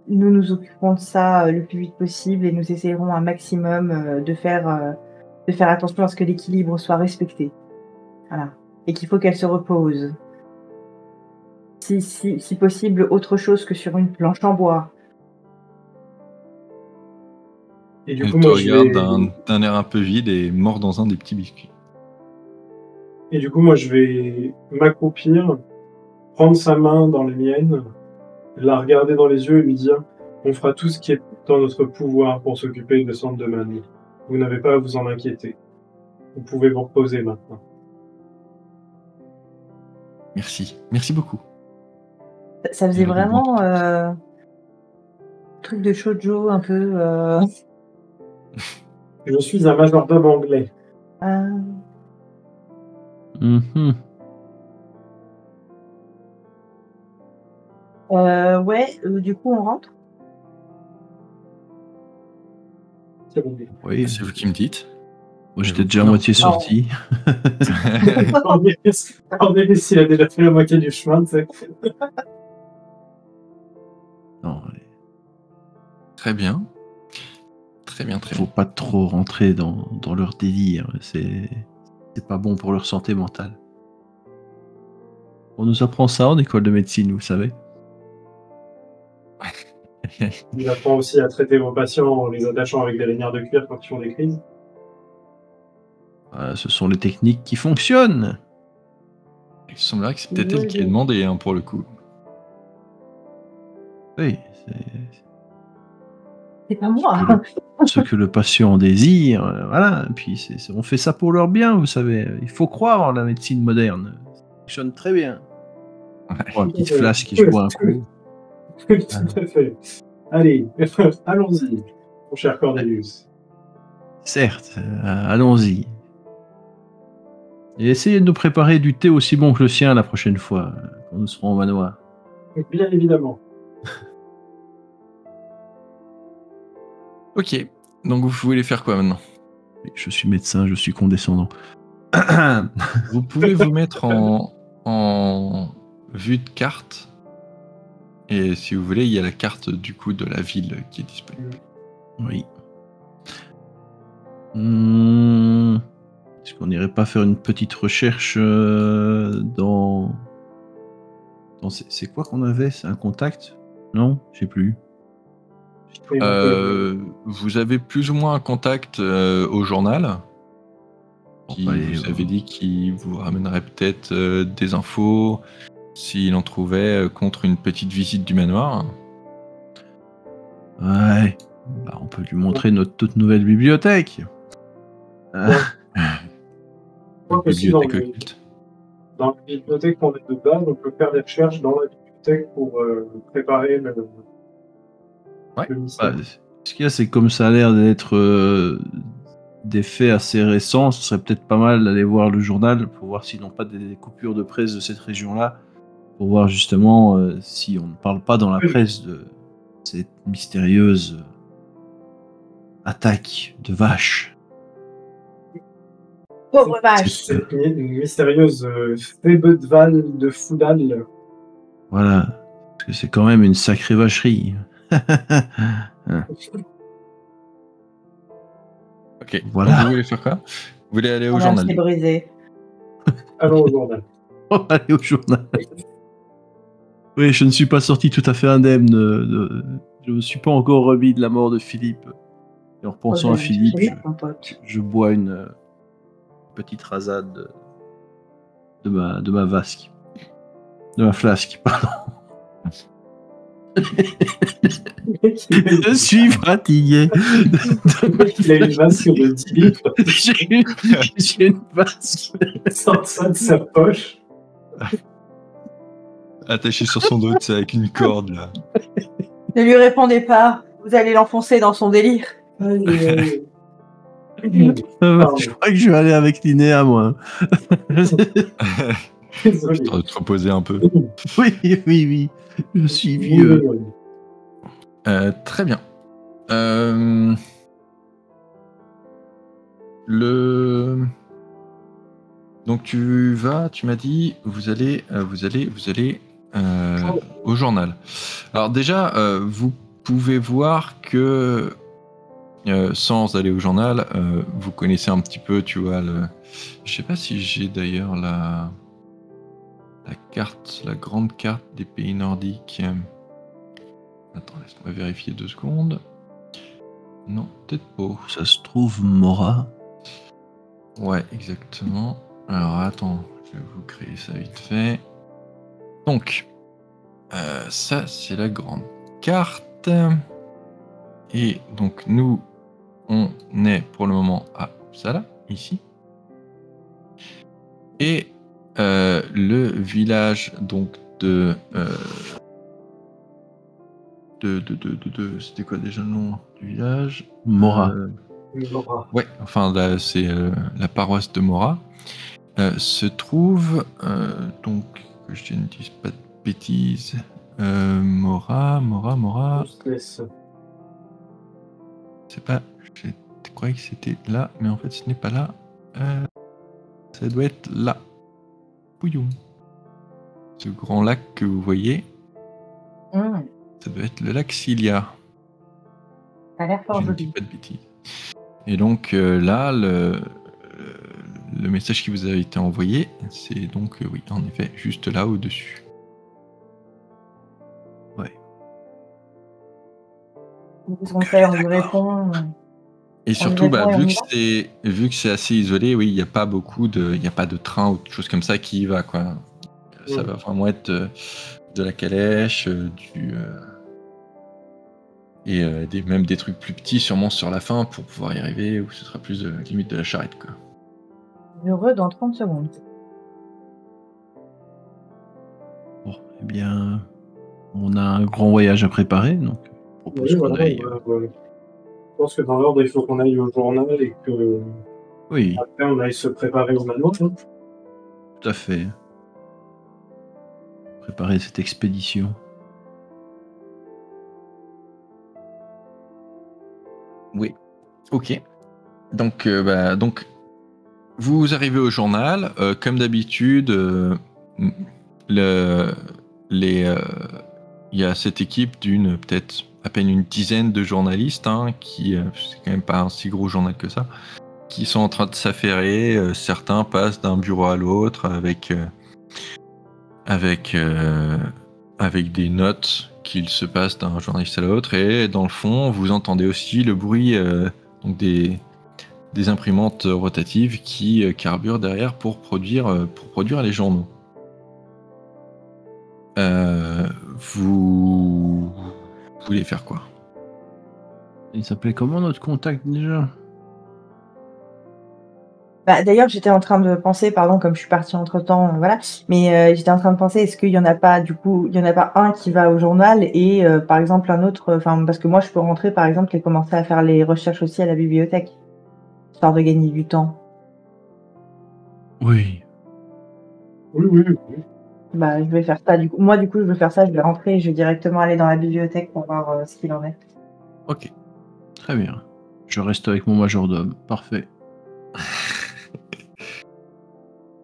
nous nous occupons de ça le plus vite possible et nous essayerons un maximum de faire attention à ce que l'équilibre soit respecté. Voilà. Et qu'il faut qu'elle se repose. Si possible, autre chose que sur une planche en bois. Et du Elle coup, te moi, je regarde vais. d'un air un peu vide et mord dans un des petits biscuits. Et du coup, moi, je vais m'accroupir, prendre sa main dans les miennes, la regarder dans les yeux et lui dire: on fera tout ce qui est dans notre pouvoir pour s'occuper de Sandeman. Vous n'avez pas à vous en inquiéter. Vous pouvez vous reposer maintenant. Merci beaucoup. Ça faisait vraiment truc de shoujo un peu. Je suis un majordome anglais. Mhm. Ouais, du coup, on rentre. C'est bon. Oui, C'est vous qui me dites. moi Mais j'étais vous déjà à pouvez moitié rentrer. sorti. Cornelius, il a déjà fait la moitié du chemin, tu sais. Non, Très bien. Très bien, très faut bien. pas trop rentrer dans leur délire. C'est pas bon pour leur santé mentale. On nous apprend ça en école de médecine, vous savez. Il apprend aussi à traiter vos patients en les attachant avec des lanières de cuir quand ils font des crises. Ce sont les techniques qui fonctionnent. Il semblerait que c'est peut-être elle qui est demandé, hein, pour le coup. Oui, C'est pas moi. ce que le patient désire, voilà. Et puis on fait ça pour leur bien, vous savez. Il faut croire en la médecine moderne. Ça fonctionne très bien. Ouais. Bon, un petit flasque qui je bois un coup. Tout à fait. Allez, allons-y, mon cher Cornelius. Certes, allons-y. Et essayez de nous préparer du thé aussi bon que le sien la prochaine fois, quand nous serons au manoir. Bien évidemment. Ok, donc vous voulez faire quoi maintenant? Je suis médecin, je suis condescendant. Vous pouvez vous mettre en vue de carte. Et si vous voulez, il y a la carte du coup de la ville qui est disponible. Oui. Est-ce qu'on n'irait pas faire une petite recherche dans... C'est quoi qu'on avait? C'est un contact? Non? Je sais plus. Vous avez plus ou moins un contact au journal qui vous avait dit qu'il vous ramènerait peut-être des infos s'il en trouvait contre une petite visite du manoir. Ouais. Bah, on peut lui montrer notre toute nouvelle bibliothèque. Bibliothèque occulte. Dans la bibliothèque qu'on est de base, on peut faire des recherches dans la bibliothèque pour préparer le mystère. Bah, ce qu'il y a, c'est que comme ça a l'air d'être des faits assez récents, ce serait peut-être pas mal d'aller voir le journal pour voir s'ils n'ont pas des coupures de presse de cette région-là, pour voir justement si on ne parle pas dans la presse de cette mystérieuse attaque de vaches. Pauvre vache. Cette mystérieuse Fébedval de Foudal. Voilà, parce que c'est quand même une sacrée vacherie. Ok, voilà. Donc vous voulez faire quoi? Vous voulez aller au journal? C'est brisé. Allons au journal. On va aller au journal. Oui, je ne suis pas sorti tout à fait indemne. Je ne me suis pas encore remis de la mort de Philippe. Et en repensant à Philippe, je bois une petite rasade de ma vasque. De ma flasque, pardon. Je suis fatigué. Il a une vasque de 10 litres. J'ai une vasque. Sort ça de sa poche. Attaché sur son dos, c'est avec une corde là. Ne lui répondez pas, vous allez l'enfoncer dans son délire. Je crois que je vais aller avec Linéa, moi. Je dois te reposer un peu. Oui. Je suis vieux. Très bien. Donc tu m'as dit, vous allez au journal. Alors déjà, vous pouvez voir que sans aller au journal, vous connaissez un petit peu, tu vois, je sais pas si j'ai d'ailleurs la carte, la grande carte des pays nordiques. Attends, laisse-moi vérifier 2 secondes. Non, peut-être pas. Ça se trouve, Mora. Ouais, exactement. Alors attends, je vais vous créer ça vite fait. Donc, ça c'est la grande carte. Et donc nous, on est pour le moment à Uppsala, ici. Et le village donc de C'était quoi déjà le nom du village? Mora. Mora. Ouais, enfin là, c'est la paroisse de Mora. Se trouve, donc, que je ne dise pas de bêtises, Mora. Useless. C'est pas. Je croyais que c'était là, mais en fait, ce n'est pas là. Ça doit être là. Pouyoum. Ce grand lac que vous voyez, ça doit être le lac Cilia. Ça a l'air fort Je ne dis joli. pas de bêtises. Et donc là, le message qui vous a été envoyé, c'est donc, oui, en effet, juste là au-dessus. Qu'est-ce qu'on fait? On lui répond. Et surtout, répond et on vu y que c'est assez isolé, oui, il n'y a pas de train ou de choses comme ça qui y va, quoi. Ça va vraiment être de la calèche, même des trucs plus petits, sûrement sur la fin pour pouvoir y arriver, ou ce sera plus limite de la charrette, quoi. Heureux dans 30 secondes. Bon, eh bien, on a un grand voyage à préparer, donc je propose Oui, qu'on voilà, aille. je pense que dans l'ordre, il faut qu'on aille au journal et que Oui, après on aille se préparer au manoir. Hein. tout à fait. Préparer cette expédition. Oui. Ok. Donc, vous arrivez au journal. Comme d'habitude, il y a cette équipe d'une peut-être à peine une dizaine de journalistes, qui, c'est quand même pas un si gros journal que ça, qui sont en train de s'affairer. Certains passent d'un bureau à l'autre avec des notes qu'ils se passent d'un journaliste à l'autre, et dans le fond, vous entendez aussi le bruit donc des imprimantes rotatives qui carburent derrière pour produire les journaux. Vous voulez faire quoi? Il s'appelait comment notre contact déjà? Bah, d'ailleurs, j'étais en train de penser, pardon, comme je suis partie entre-temps, voilà, mais j'étais en train de penser, est-ce qu'il y en a pas, du coup, il y en a pas un qui va au journal et par exemple un autre, enfin, parce que moi je peux rentrer par exemple et commencer à faire les recherches aussi à la bibliothèque, histoire de gagner du temps. Oui. Oui. Bah, je vais faire ça, du coup. Moi, du coup, je vais faire ça, je vais rentrer et je vais directement aller dans la bibliothèque pour voir ce qu'il en est. Ok. Très bien. Je reste avec mon majordome. Parfait.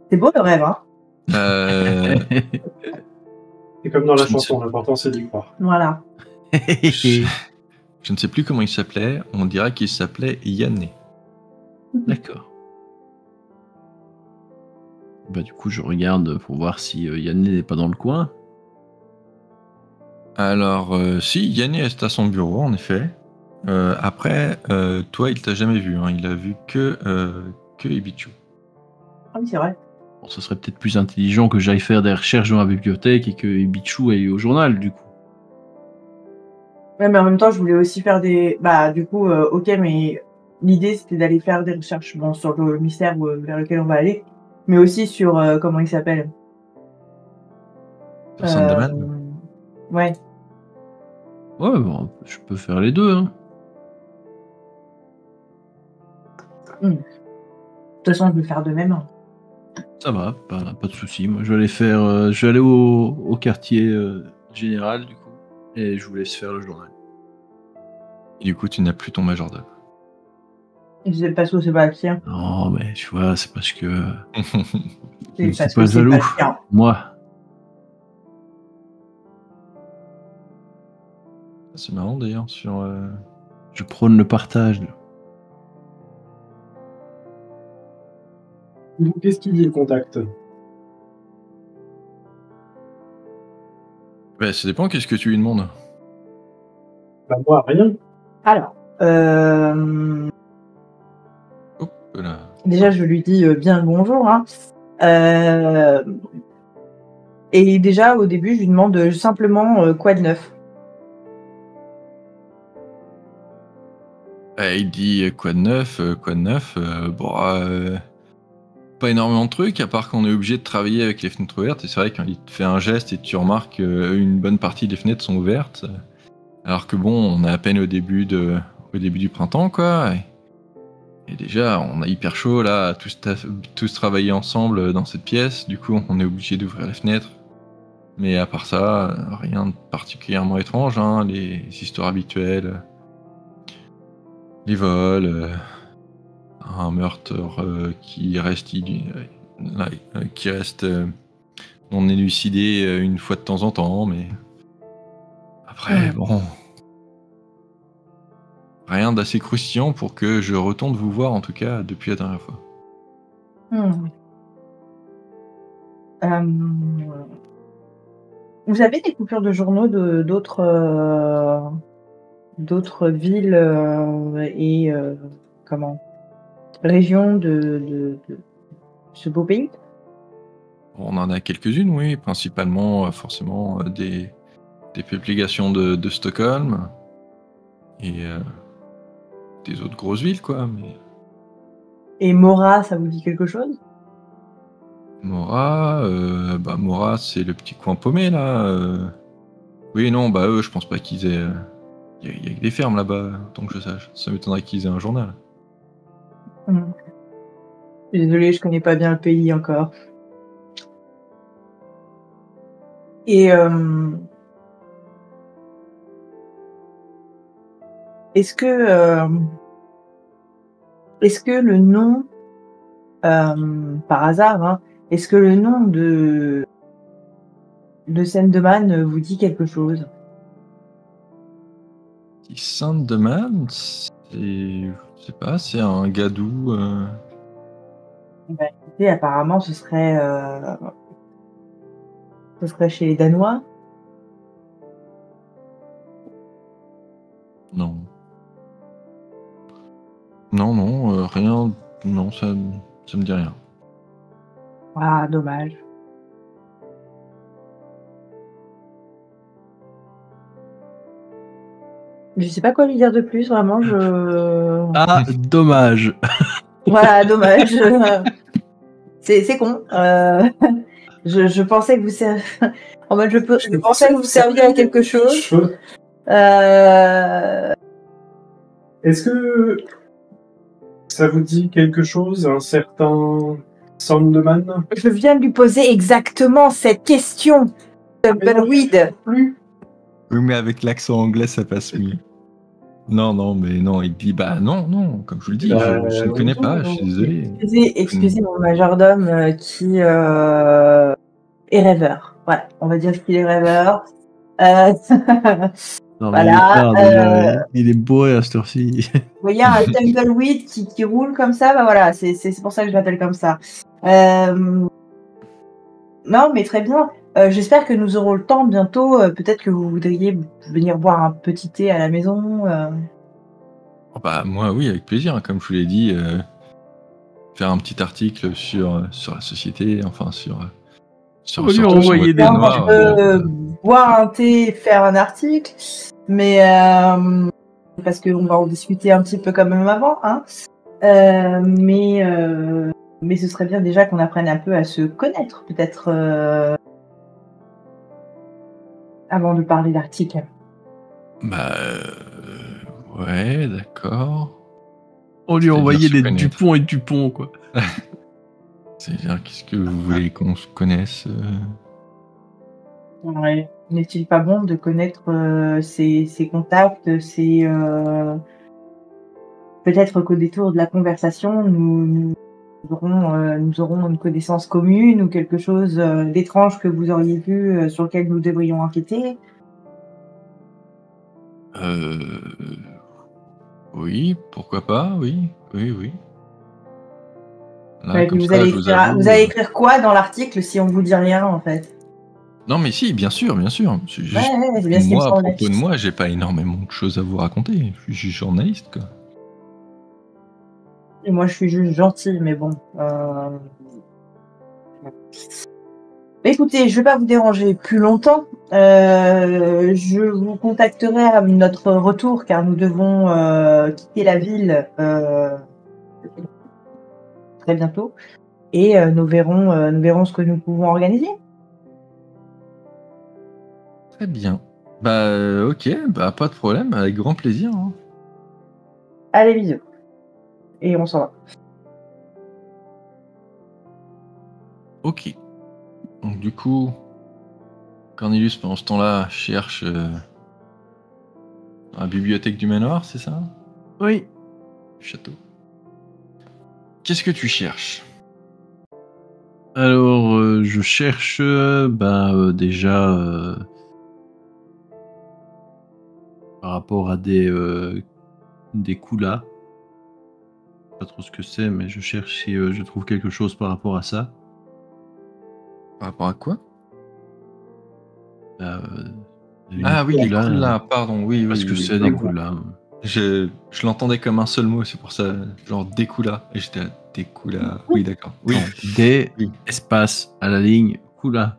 C'est beau le rêve, hein? C'est comme dans la Je ne chanson, l'important c'est d'y croire. Voilà. Je ne sais plus comment il s'appelait. On dirait qu'il s'appelait Yanné. D'accord. Bah du coup, je regarde pour voir si Yanné n'est pas dans le coin. Alors, si, Yanné est à son bureau, en effet. Après, toi, il t'a jamais vu. Il a vu que Ibichu. Ah oui, c'est vrai. Bon, ce serait peut-être plus intelligent que j'aille faire des recherches dans la bibliothèque et que Ibichu aille au journal, du coup. Ouais, mais en même temps, je voulais aussi faire des. Bah, du coup, ok, mais l'idée c'était d'aller faire des recherches bon, sur le mystère vers lequel on va aller, mais aussi sur comment il s'appelle. Sandaman. Ouais. Ouais, bon, je peux faire les deux, hein. De toute façon, je vais faire de même. Ça va, pas de souci. Moi, je vais aller faire, je vais aller au quartier général, du coup, et je vous laisse faire le journal. Et du coup, tu n'as plus ton majordome. Je sais pas où c'est pas le sien. Non, mais tu vois, c'est parce que je ne suis parce pas que c'est jaloux. pas le sien. Moi. C'est marrant d'ailleurs sur. Je prône le partage. Donc, qu'est-ce qu'il dit le contact? Bah, ça dépend. Qu'est-ce que tu lui demandes? Bah moi, rien. Alors, Hop là. déjà, je lui dis bien le bonjour. Hein. Et déjà, au début, je lui demande simplement quoi de neuf. Il dit quoi de neuf? Bon, pas énormément de trucs, à part qu'on est obligé de travailler avec les fenêtres ouvertes. Et c'est vrai qu'il te fait un geste et tu remarques qu'une bonne partie des fenêtres sont ouvertes. Alors que bon, on est à peine au début du printemps, quoi. Et déjà, on a hyper chaud là, à tous travailler ensemble dans cette pièce. Du coup, on est obligé d'ouvrir les fenêtres. Mais à part ça, rien de particulièrement étrange, hein. Les histoires habituelles, les vols, un meurtre qui reste non élucidé une fois de temps en temps, mais après, bon, rien d'assez croustillant pour que je retourne vous voir, en tout cas, depuis la dernière fois. Vous avez des coupures de journaux d'autres villes et régions de ce beau pays? On en a quelques-unes, oui, principalement forcément des publications de Stockholm et des autres grosses villes, quoi. Mais... Et Mora, ça vous dit quelque chose? Mora, Mora, c'est le petit coin paumé, là. Oui, non, eux, je pense pas qu'ils aient... Il y a que des fermes là-bas, tant que je sache. Ça m'étonnerait qu'ils aient un journal. Désolée, je connais pas bien le pays encore. Et est-ce que le nom, par hasard, hein, est-ce que le nom de Sendeman vous dit quelque chose? Sendeman, je sais pas, c'est un gadou. Bah, écoutez, apparemment, ce serait chez les Danois. Non. Non, rien. Non, ça me dit rien. Ah, dommage. Je sais pas quoi lui dire de plus, vraiment, Ah, dommage. Voilà, dommage. C'est con. Je pensais que vous en mode je pensais que vous serviez à quelque chose. Est-ce que ça vous dit quelque chose, un certain Sandeman? Je viens de lui poser exactement cette question. Tumbleweed. Oui, mais avec l'accent anglais, ça passe mieux. Non, mais non, il dit non, comme je vous le dis, je ne connais pas, je suis désolé. Excusez mon majordome qui est rêveur. Voilà, on va dire qu'il est rêveur. Non, voilà. Il est bourré à cette heure-ci. Vous voyez un tumbleweed qui roule comme ça, bah voilà, c'est pour ça que je l'appelle comme ça. Non, mais très bien. J'espère que nous aurons le temps bientôt. Peut-être que vous voudriez venir boire un petit thé à la maison. Moi, oui, avec plaisir. Comme je vous l'ai dit, faire un petit article sur la société, enfin sur lui envoyer des noirs. Boire un thé, faire un article, mais parce qu'on va en discuter un petit peu quand même avant, hein. Mais ce serait bien déjà qu'on apprenne un peu à se connaître, peut-être avant de parler d'article. Ouais, d'accord. On lui envoyait des Dupont et Dupont, quoi. C'est-à-dire, qu'est-ce que vous voulez qu'on se connaisse Ouais. N'est-il pas bon de connaître ses contacts, peut-être qu'au détour de la conversation, nous aurons une connaissance commune ou quelque chose d'étrange que vous auriez vu sur lequel nous devrions enquêter? Oui, pourquoi pas, oui. Là, Ouais, comme vous ça, allez je vous avoue, vous allez écrire quoi dans l'article si on vous dit rien, en fait? Non, mais si, bien sûr. C'est juste c'est bien ce qui me moi, à semblait. propos de moi, j'ai pas énormément de choses à vous raconter. Je suis juste journaliste, quoi. Et moi, je suis juste gentille, mais bon. Écoutez, je vais pas vous déranger plus longtemps. Je vous contacterai à notre retour, car nous devons quitter la ville très bientôt. Et nous verrons ce que nous pouvons organiser. Très bien. Ok, pas de problème, avec grand plaisir. Hein. Allez, bisous. Et on s'en va. Ok. Donc du coup, Cornelius, pendant ce temps-là, cherche dans la bibliothèque du manoir, c'est ça? Oui. Du château. Qu'est-ce que tu cherches? Alors, je cherche déjà par rapport à des koulas. Pas trop ce que c'est, mais je cherche si je trouve quelque chose par rapport à ça. Par rapport à quoi? Les oui, les koulas, koulas, pardon, oui. parce que oui. c'est des koulas. Je l'entendais comme un seul mot, c'est pour ça, genre des koulas. Et j'étais à des koulas. Oui, d'accord. Oui. Non, des Oui. espaces à la ligne koulas.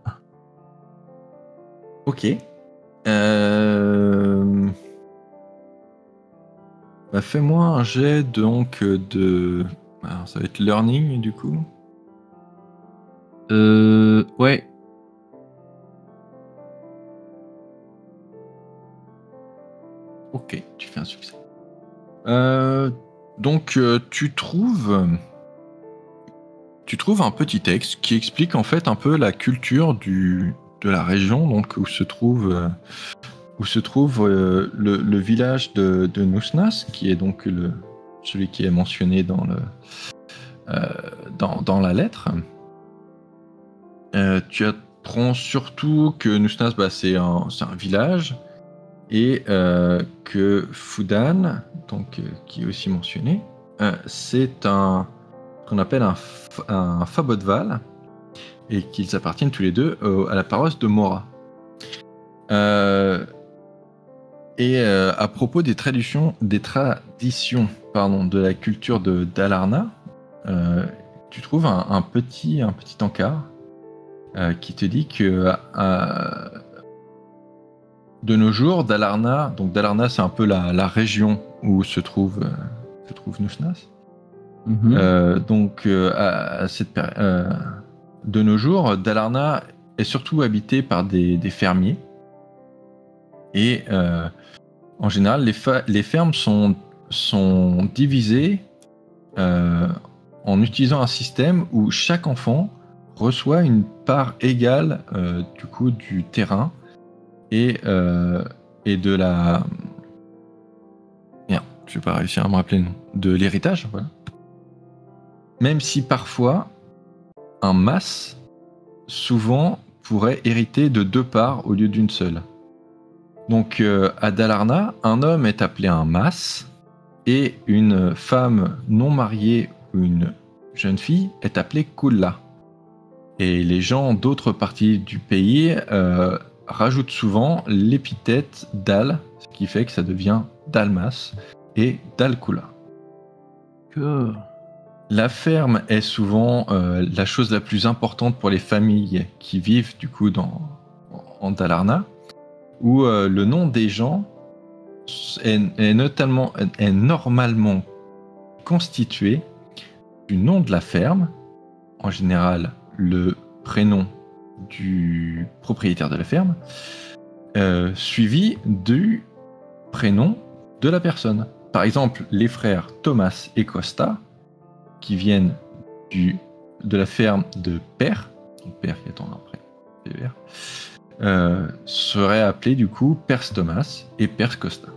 Ok. Fais-moi un jet donc de. Alors, ça va être learning du coup. Ouais. Ok, tu fais un succès. Donc tu trouves un petit texte qui explique en fait un peu la culture de la région donc où se trouve le village de Nousnas, qui est donc celui qui est mentionné dans la lettre. Tu apprends surtout que Nousnas, c'est un village, et que Fudan, donc, qui est aussi mentionné, c'est ce qu'on appelle un Fabodval, et qu'ils appartiennent tous les deux à la paroisse de Mora. À propos des traditions de la culture de Dalarna, tu trouves un petit encart qui te dit que de nos jours, Dalarna c'est un peu la région où se trouve Nousnas. De nos jours, Dalarna est surtout habité par des fermiers. Et en général, les fermes sont divisées en utilisant un système où chaque enfant reçoit une part égale du terrain et de la... Merde, je vais pas réussir à me rappeler le nom. De l'héritage, voilà. Même si parfois, un mas, souvent, pourrait hériter de 2 parts au lieu d'une seule. Donc à Dalarna, un homme est appelé un mas et une femme non mariée ou une jeune fille est appelée kulla. Et les gens d'autres parties du pays rajoutent souvent l'épithète dal, ce qui fait que ça devient dalmas et dalkulla. La ferme est souvent la chose la plus importante pour les familles qui vivent du coup en Dalarna, où le nom des gens est normalement constitué du nom de la ferme, en général le prénom du propriétaire de la ferme, suivi du prénom de la personne. Par exemple, les frères Thomas et Costa, qui viennent de la ferme de Père, Père qui est en prénom, seraient appelés du coup Pers Thomas et Pers Costa.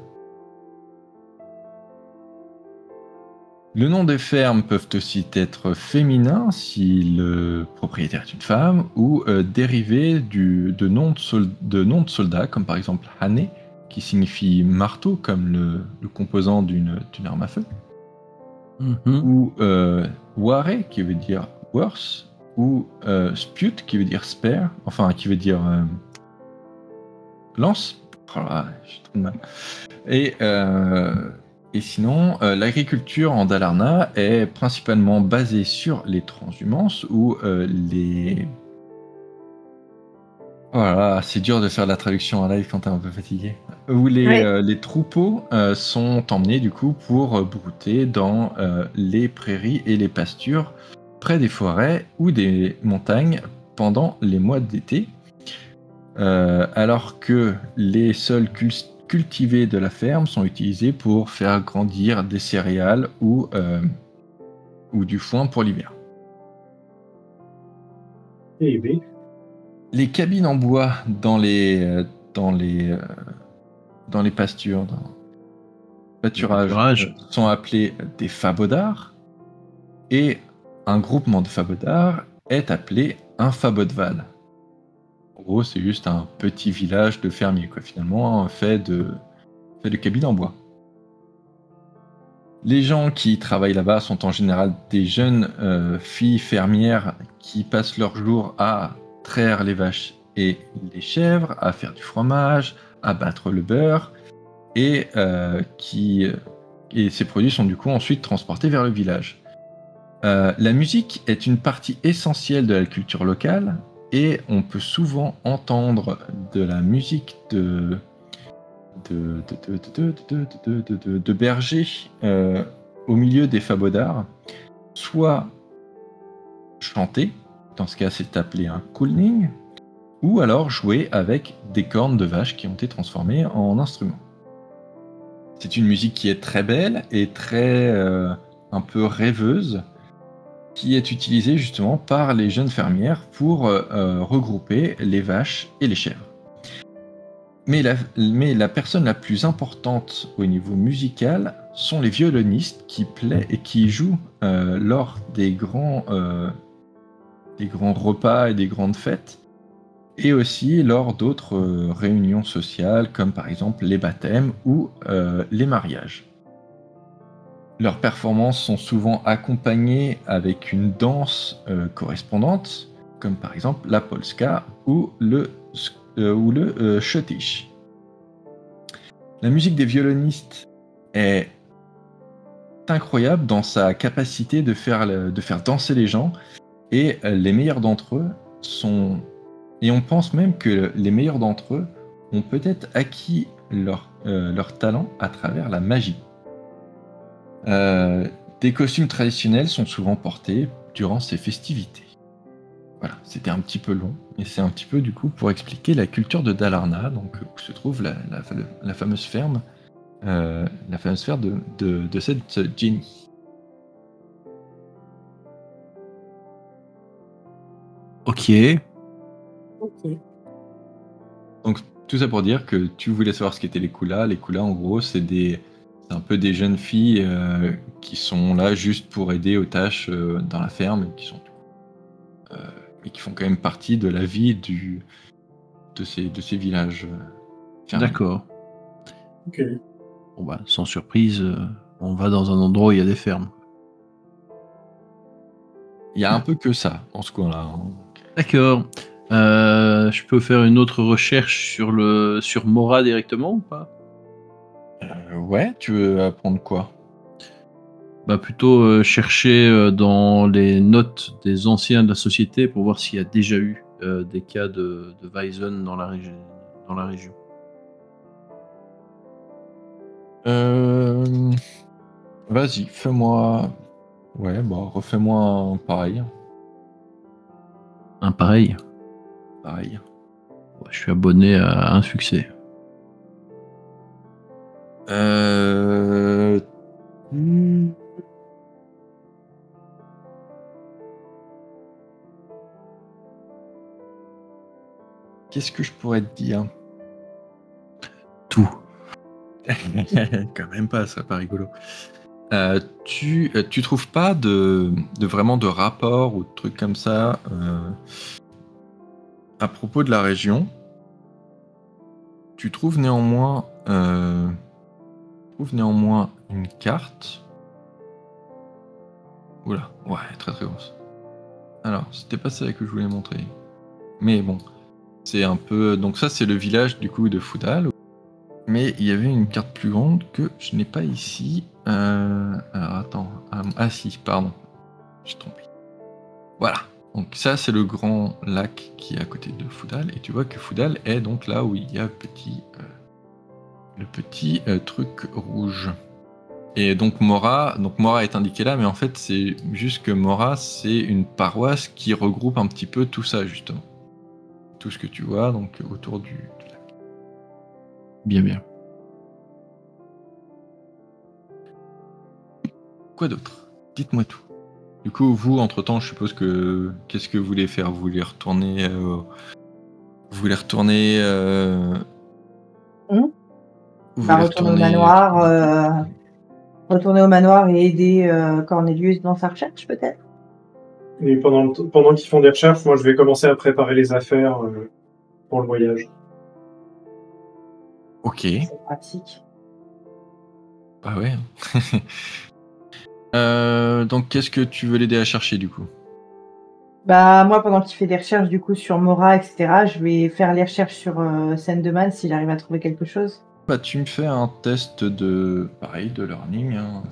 Le nom des fermes peuvent aussi être féminins si le propriétaire est une femme, ou dérivés de noms de soldats, comme par exemple Hane, qui signifie marteau, comme le composant d'une arme à feu, ou Ware, qui veut dire worse, ou Spute, qui veut dire spare, enfin qui veut dire lance. Oh là, j'ai trop de mal. Et sinon, l'agriculture en Dalarna est principalement basée sur les transhumances, où les... Voilà, c'est dur de faire la traduction en live quand t'es un peu fatigué. Où les troupeaux sont emmenés du coup pour brouter dans les prairies et les pastures près des forêts ou des montagnes pendant les mois d'été. alors que les sols cultivés de la ferme sont utilisés pour faire grandir des céréales ou du foin pour l'hiver. Eh bien, Les cabines en bois dans les pâturages, pâturages. sont appelés des fabodards, et un groupement de fabodards est appelé un fabodval. En gros, c'est juste un petit village de fermiers, quoi, finalement, fait de cabines en bois. Les gens qui travaillent là-bas sont en général des jeunes filles fermières qui passent leur jour à traire les vaches et les chèvres, à faire du fromage, à battre le beurre, et ces produits sont du coup ensuite transportés vers le village. La musique est une partie essentielle de la culture locale, et on peut souvent entendre de la musique de bergers au milieu des fabodards, soit chanter, dans ce cas c'est appelé un kulning, ou alors jouer avec des cornes de vache qui ont été transformées en instruments. C'est une musique qui est très belle et très un peu rêveuse, qui est utilisée justement par les jeunes fermières pour regrouper les vaches et les chèvres. Mais la personne la plus importante au niveau musical sont les violonistes qui jouent lors des grands repas et des grandes fêtes, et aussi lors d'autres réunions sociales, comme par exemple les baptêmes ou les mariages. Leurs performances sont souvent accompagnées avec une danse correspondante, comme par exemple la polska ou le schottisch. La musique des violonistes est incroyable dans sa capacité de faire danser les gens, et les meilleurs d'entre eux sont... Et on pense même que les meilleurs d'entre eux ont peut-être acquis leur talent à travers la magie. Des costumes traditionnels sont souvent portés durant ces festivités. Voilà, c'était un petit peu long, mais c'est un petit peu du coup pour expliquer la culture de Dalarna, donc où se trouve la fameuse ferme, de cette Jenny. Ok. Donc tout ça pour dire que tu voulais savoir ce qu'étaient les Kula. Les Kula, en gros, c'est un peu des jeunes filles qui sont là juste pour aider aux tâches dans la ferme, et qui font quand même partie de la vie de ces villages. D'accord. ok. Bon bah, sans surprise, on va dans un endroit où il y a des fermes. Il y a un peu que ça dans ce coin-là. Hein. D'accord. Je peux faire une autre recherche sur Mora directement ou pas? Ouais, tu veux apprendre quoi? Bah plutôt chercher dans les notes des anciens de la société pour voir s'il y a déjà eu des cas de Weizen dans la région. Vas-y, fais-moi... Ouais, bah refais-moi un pareil. Un pareil. Pareil. Ouais, je suis abonné à un succès. Qu'est-ce que je pourrais te dire? Tout. Quand même pas, ça serait pas rigolo. Tu trouves pas de vraiment de rapport ou de trucs comme ça à propos de la région. Tu trouves néanmoins une carte. Oula, ouais, très très grosse. Alors, c'était pas celle que je voulais montrer. Mais bon, c'est un peu... Donc ça, c'est le village du coup de Foudal. Mais il y avait une carte plus grande que je n'ai pas ici. Alors attends. Ah si, pardon. J'ai trompé. Voilà. Donc ça, c'est le grand lac qui est à côté de Foudal. Et tu vois que Foudal est donc là où il y a le petit truc rouge. Et donc Mora est indiqué là, mais en fait c'est juste que Mora, c'est une paroisse qui regroupe un petit peu tout ça justement. tout ce que tu vois donc autour du lac. Bien. Quoi d'autre? Dites-moi tout. Du coup, vous, entre-temps, je suppose que... Qu'est-ce que vous voulez faire? Vous voulez retourner... Vous voulez retourner... Vous voulez Retourner au manoir, et aider Cornelius dans sa recherche, peut-être. Et pendant qu'ils font des recherches, moi je vais commencer à préparer les affaires pour le voyage. Ok. C'est pratique. Bah ouais. Donc, qu'est-ce que tu veux l'aider à chercher, du coup? Bah, moi, pendant qu'il fait des recherches, du coup, sur Mora, etc., je vais faire les recherches sur Sandeman, s'il arrive à trouver quelque chose. Bah, tu me fais un test de... Pareil, de learning, hein.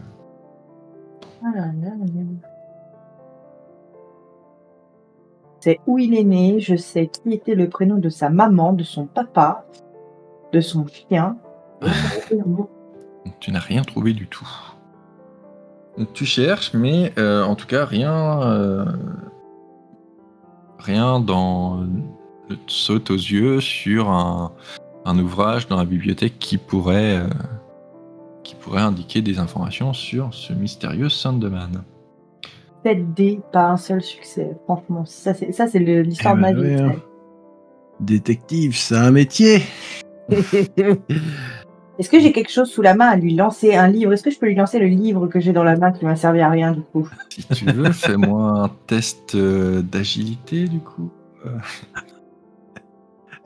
C'est où il est né, je sais qui était le prénom de sa maman, de son papa, de son chien. Tu n'as rien trouvé du tout. Donc, tu cherches, mais en tout cas, rien te saute aux yeux sur un ouvrage dans la bibliothèque qui pourrait indiquer des informations sur ce mystérieux Sandeman. 7D, pas un seul succès, franchement. Ça, c'est l'histoire de ma vie. Ouais, hein. Détective, c'est un métier. Est-ce que j'ai quelque chose sous la main à lui lancer? Un livre? Est-ce que je peux lui lancer le livre que j'ai dans la main qui m'a servi à rien, du coup? Si tu veux, fais-moi un test d'agilité, du coup.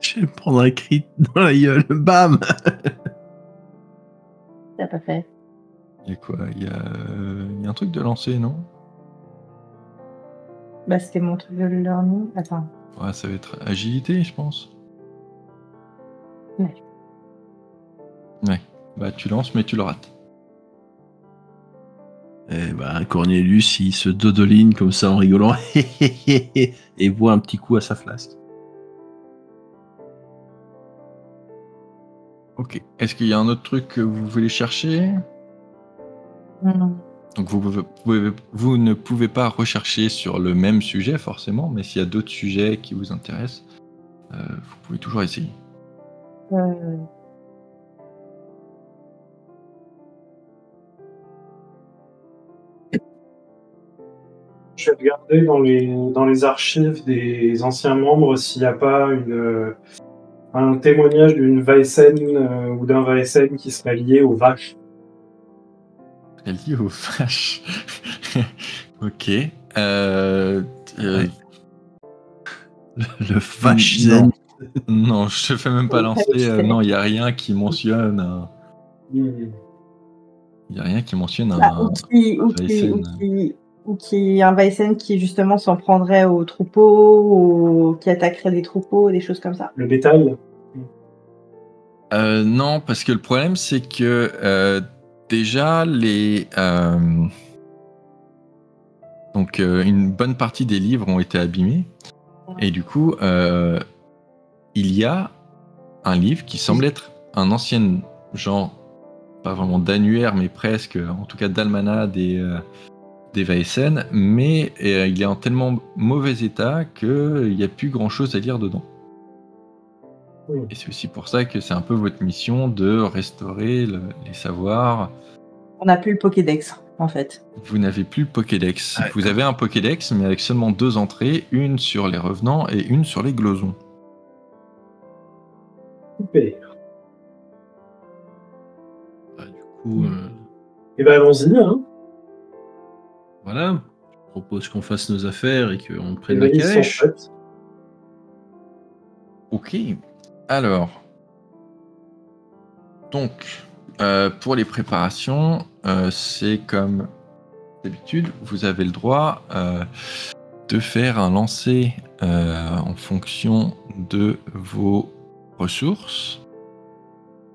Je vais me prendre un crit dans la gueule. Bam. T'as pas fait. Il y a quoi? Il y a un truc de lancer, non? Bah, c'était mon truc de learning. Attends. Ouais, ça va être agilité, je pense. Ouais. Ouais. Bah, tu lances, mais tu le rates. Eh ben, Cornelius, il se dodoline comme ça en rigolant et boit un petit coup à sa flasque. Ok. Est-ce qu'il y a un autre truc que vous voulez chercher? Non. Donc vous ne pouvez pas rechercher sur le même sujet forcément, mais s'il y a d'autres sujets qui vous intéressent, vous pouvez toujours essayer. Je vais regarder dans les archives des anciens membres s'il n'y a pas un témoignage d'une Vaesen ou d'un Vaesen qui serait lié aux vaches. Lié aux vaches. Ok. Le vache zen. Non, je te fais même pas lancer. Non, il n'y a rien qui mentionne. Il n'y a rien qui mentionne un Vaesen qui justement s'en prendrait aux troupeaux, qui attaquerait des troupeaux, des choses comme ça. Le bétail. Non, parce que le problème c'est que déjà donc une bonne partie des livres ont été abîmés et du coup il y a un livre qui semble être un ancien genre, pas vraiment d'annuaire mais presque, en tout cas d'almanach des Vaesen, mais il est en tellement mauvais état qu'il n'y a plus grand chose à lire dedans. Et c'est aussi pour ça que c'est un peu votre mission de restaurer les savoirs. On n'a plus le Pokédex, en fait. Vous n'avez plus le Pokédex. Vous avez un Pokédex, mais avec seulement 2 entrées, une sur les revenants et une sur les glosons. Super. Du coup, et ben allons-y, hein. Voilà. Je propose qu'on fasse nos affaires et qu'on prenne la calèche. Ok. Alors, donc, pour les préparations, c'est comme d'habitude, vous avez le droit de faire un lancer en fonction de vos ressources.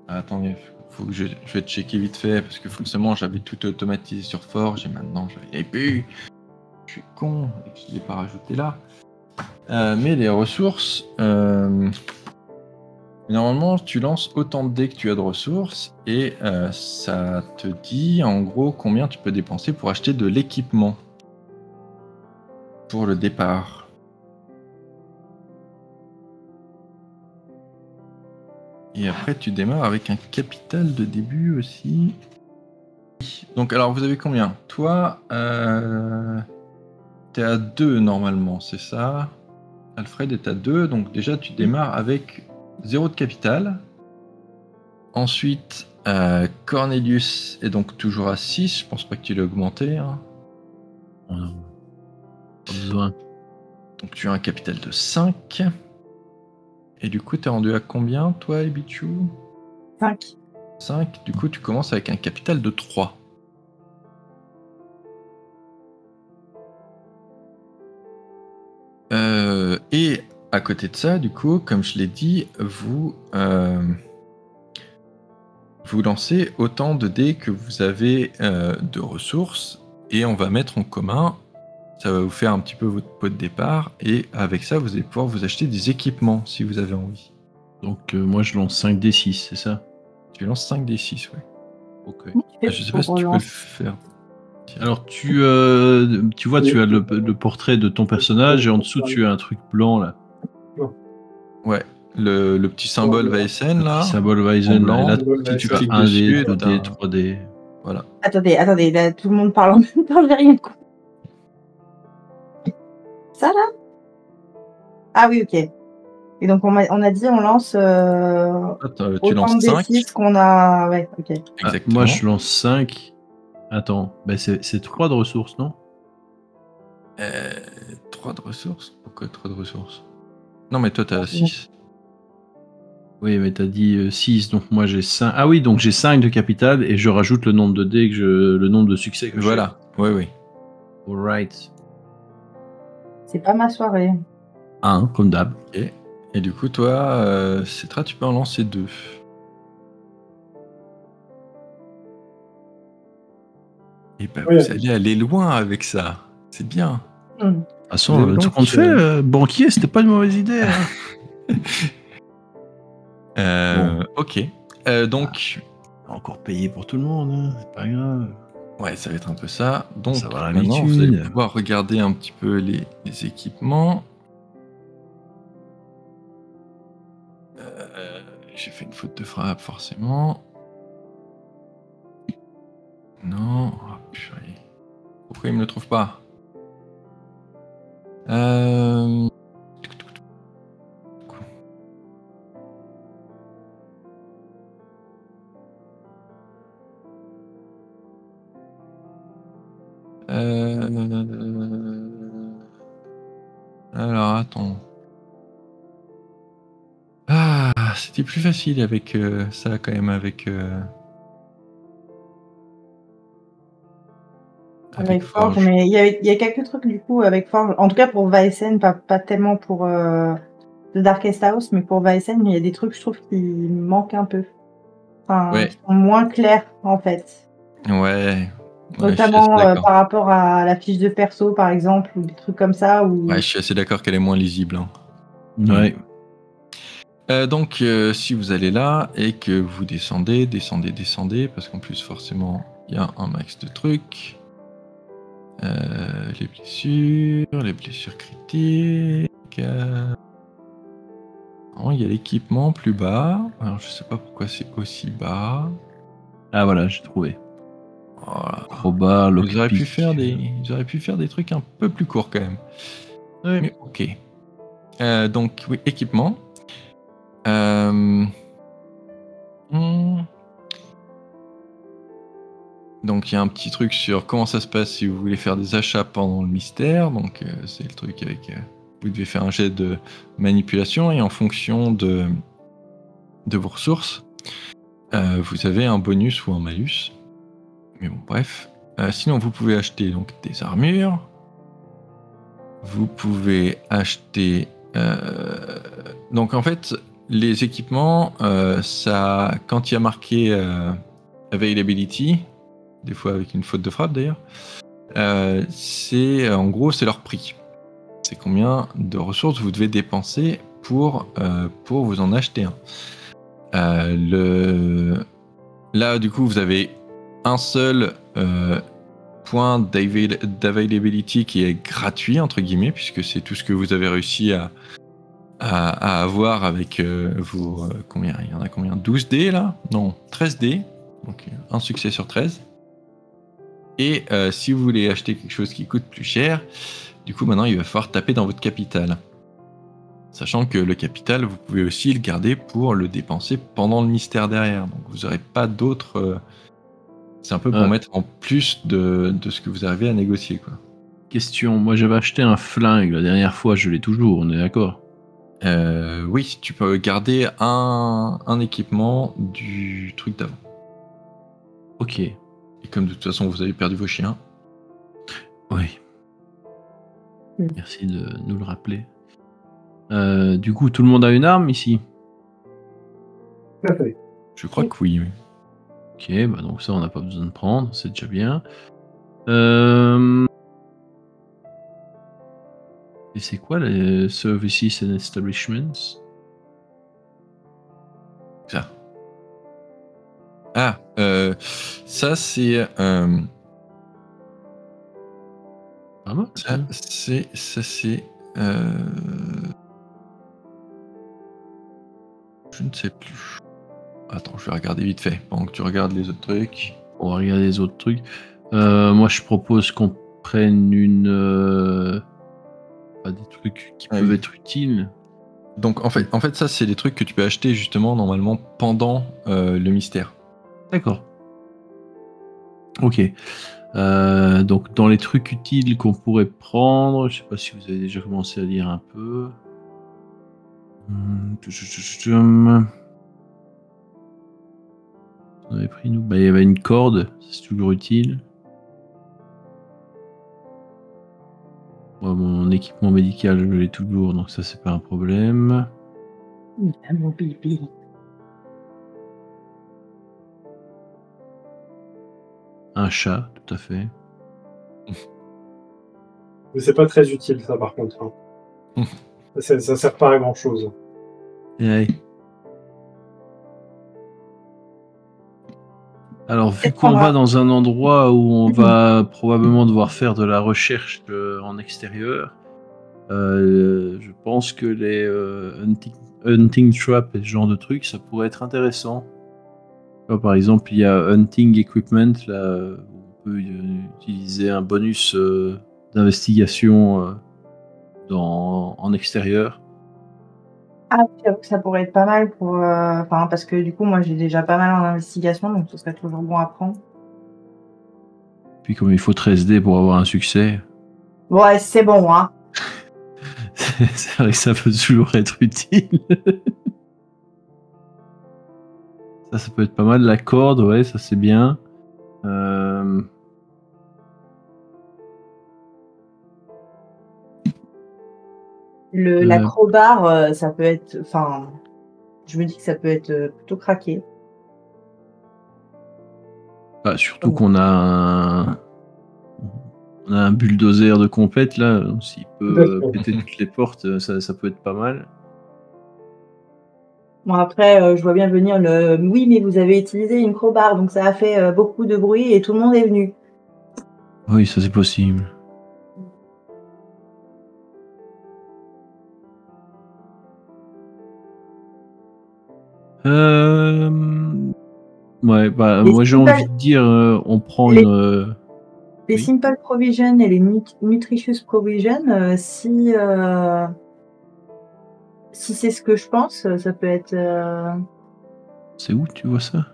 Attendez, faut que je vais checker vite fait parce que forcément j'avais tout automatisé sur Forge et maintenant je n'y plus. Je suis con et que je ne l'ai pas rajouté là. Mais les ressources. Normalement, tu lances autant de dés que tu as de ressources et ça te dit en gros combien tu peux dépenser pour acheter de l'équipement pour le départ. Et après, tu démarres avec un capital de début aussi. Donc, alors, vous avez combien? Toi, t'es à 2 normalement, c'est ça? Alfred est à 2, donc déjà, tu démarres avec 0 de capital. Ensuite, Cornelius est donc toujours à 6. Je pense pas que tu l'aies augmenté. Hein. Pas besoin. Donc, tu as un capital de 5. Et du coup, t'es rendu à combien, toi, Ebichou? 5. 5. Du coup, tu commences avec un capital de 3. Et à côté de ça, du coup, comme je l'ai dit, vous lancez autant de dés que vous avez de ressources et on va mettre en commun. Ça va vous faire un petit peu votre pot de départ et avec ça, vous allez pouvoir vous acheter des équipements si vous avez envie. Donc moi je lance 5d6, c'est ça? Tu lances 5d6, ouais. Ok. Je sais pas si tu peux le faire. Alors tu vois, tu as le portrait de ton personnage et en dessous tu as un truc blanc là. Ouais, le petit symbole Weizen là. Le petit symbole Weizen blanc, là. si tu Tu as cliques 1D, dessus, 2D, 3D. Voilà. Attendez, là tout le monde parle en même temps, j'ai rien compris. Ça là? Ah oui, ok. Et donc on a dit on lance tu lances 5 D6 qu'on a. Ouais, ok. Exactement. Moi je lance 5. Attends, bah c'est 3 de ressources, non? 3 de ressources? Pourquoi 3 de ressources? Non, mais toi, t'as 6. Oui, mais t'as dit 6, donc moi j'ai 5. Ah oui, donc j'ai 5 de capital et je rajoute le nombre de dés, le nombre de succès que Voilà, oui. Alright. C'est pas ma soirée. 1, comme d'hab. Okay. Et du coup, toi, Cetra, tu peux en lancer 2. Et bah, vous allez aller loin avec ça. C'est bien. De toute façon, tout compte fait, banquier, c'était pas une mauvaise idée. Bon. Ok. Donc. Encore payé pour tout le monde, hein, c'est pas grave. Ouais, ça va être un peu ça. Donc, ça va maintenant, vous allez pouvoir regarder un petit peu les équipements. J'ai fait une faute de frappe, forcément. Non. Oh, purée. Pourquoi il me le trouve pas? Alors, attends. Ah, c'était plus facile avec ça, quand même, avec Forge. Mais il y a quelques trucs, du coup, avec Forge. En tout cas, pour Weizen, pas tellement pour The Darkest House, mais pour Weizen, il y a des trucs, je trouve, qui manquent un peu. Enfin, qui sont moins clairs, en fait. Ouais. Notamment par rapport à la fiche de perso, par exemple, ou des trucs comme ça. Où... Ouais, je suis assez d'accord qu'elle est moins lisible. Hein. Ouais. Donc, si vous allez là et que vous descendez, parce qu'en plus, forcément, il y a un max de trucs. Les blessures critiques. Il y a l'équipement plus bas. Alors, je sais pas pourquoi c'est aussi bas. Ah voilà, j'ai trouvé. Voilà. Trop bas, Ils auraient pu faire des trucs un peu plus courts quand même. Ouais. Mais ok. Donc oui, équipement. Donc il y a un petit truc sur comment ça se passe si vous voulez faire des achats pendant le mystère. Donc c'est le truc avec vous devez faire un jet de manipulation et en fonction de vos ressources, vous avez un bonus ou un malus. Mais bon, bref. Sinon, vous pouvez acheter donc des armures. Vous pouvez acheter. Donc en fait, les équipements, ça, quand il y a marqué availability, des fois avec une faute de frappe d'ailleurs, c'est en gros c'est leur prix. C'est combien de ressources vous devez dépenser pour vous en acheter un. Là, du coup, vous avez un seul point d'availability qui est gratuit, entre guillemets, puisque c'est tout ce que vous avez réussi à avoir avec vos... combien il y en a combien 12 dés là? Non, 13 dés. Donc un succès sur 13. Et si vous voulez acheter quelque chose qui coûte plus cher, du coup maintenant il va falloir taper dans votre capital. Sachant que le capital, vous pouvez aussi le garder pour le dépenser pendant le mystère derrière. Donc vous n'aurez pas d'autres... c'est un peu pour mettre en plus de ce que vous arrivez à négocier, quoi. Question, moi j'avais acheté un flingue la dernière fois, je l'ai toujours, on est d'accord? Oui, tu peux garder un équipement du truc d'avant. Ok. Et comme de toute façon vous avez perdu vos chiens. Oui. Merci de nous le rappeler. Du coup, tout le monde a une arme ici? Tout à fait. Je crois que oui. Ok, bah donc ça on n'a pas besoin de prendre, c'est déjà bien. Et c'est quoi les services and establishments? Ça. Ah, ça c'est... Pas mal, ça c'est... Je ne sais plus. Attends, je vais regarder vite fait pendant que tu regardes les autres trucs. On va regarder les autres trucs. Moi, je propose qu'on prenne des trucs qui peuvent être utiles. Donc, en fait, ça, c'est des trucs que tu peux acheter justement normalement pendant le mystère. D'accord. Ok. Donc, dans les trucs utiles qu'on pourrait prendre, je sais pas si vous avez déjà commencé à lire un peu. On avait pris nous. Bah, il y avait une corde, c'est toujours utile. Moi, mon équipement médical, je l'ai toujours, donc ça, c'est pas un problème. Mon pipi. Un chat, tout à fait. Mais c'est pas très utile, ça, par contre. Hein. Ça sert pas à grand-chose. Ouais. Alors, vu qu'on va dans un endroit où on va probablement devoir faire de la recherche en extérieur, je pense que les hunting traps et ce genre de trucs, ça pourrait être intéressant. Alors, par exemple, il y a hunting equipment, là, où on peut utiliser un bonus d'investigation en extérieur. Ah oui, j'avoue que ça pourrait être pas mal pour... parce que du coup, moi, j'ai déjà pas mal en investigation, donc ce serait toujours bon à prendre. Puis comme il faut 13 dés pour avoir un succès... Ouais, c'est bon, hein. C'est vrai que ça peut toujours être utile. Ça peut être pas mal. La corde, ouais, ça c'est bien. L'acrobar, ça peut être... Enfin, je me dis que ça peut être plutôt craqué. Bah, surtout qu'on a un bulldozer de compète là, s'il peut péter toutes les portes, ça peut être pas mal. Bon, après, je vois bien venir le... Oui, mais vous avez utilisé une crowbar, donc ça a fait beaucoup de bruit et tout le monde est venu. Oui, ça c'est possible. Ouais, bah moi j'ai envie de dire, on prend une... Les simple provision et les nutritious provision, si c'est ce que je pense, ça peut être... C'est où tu vois ça?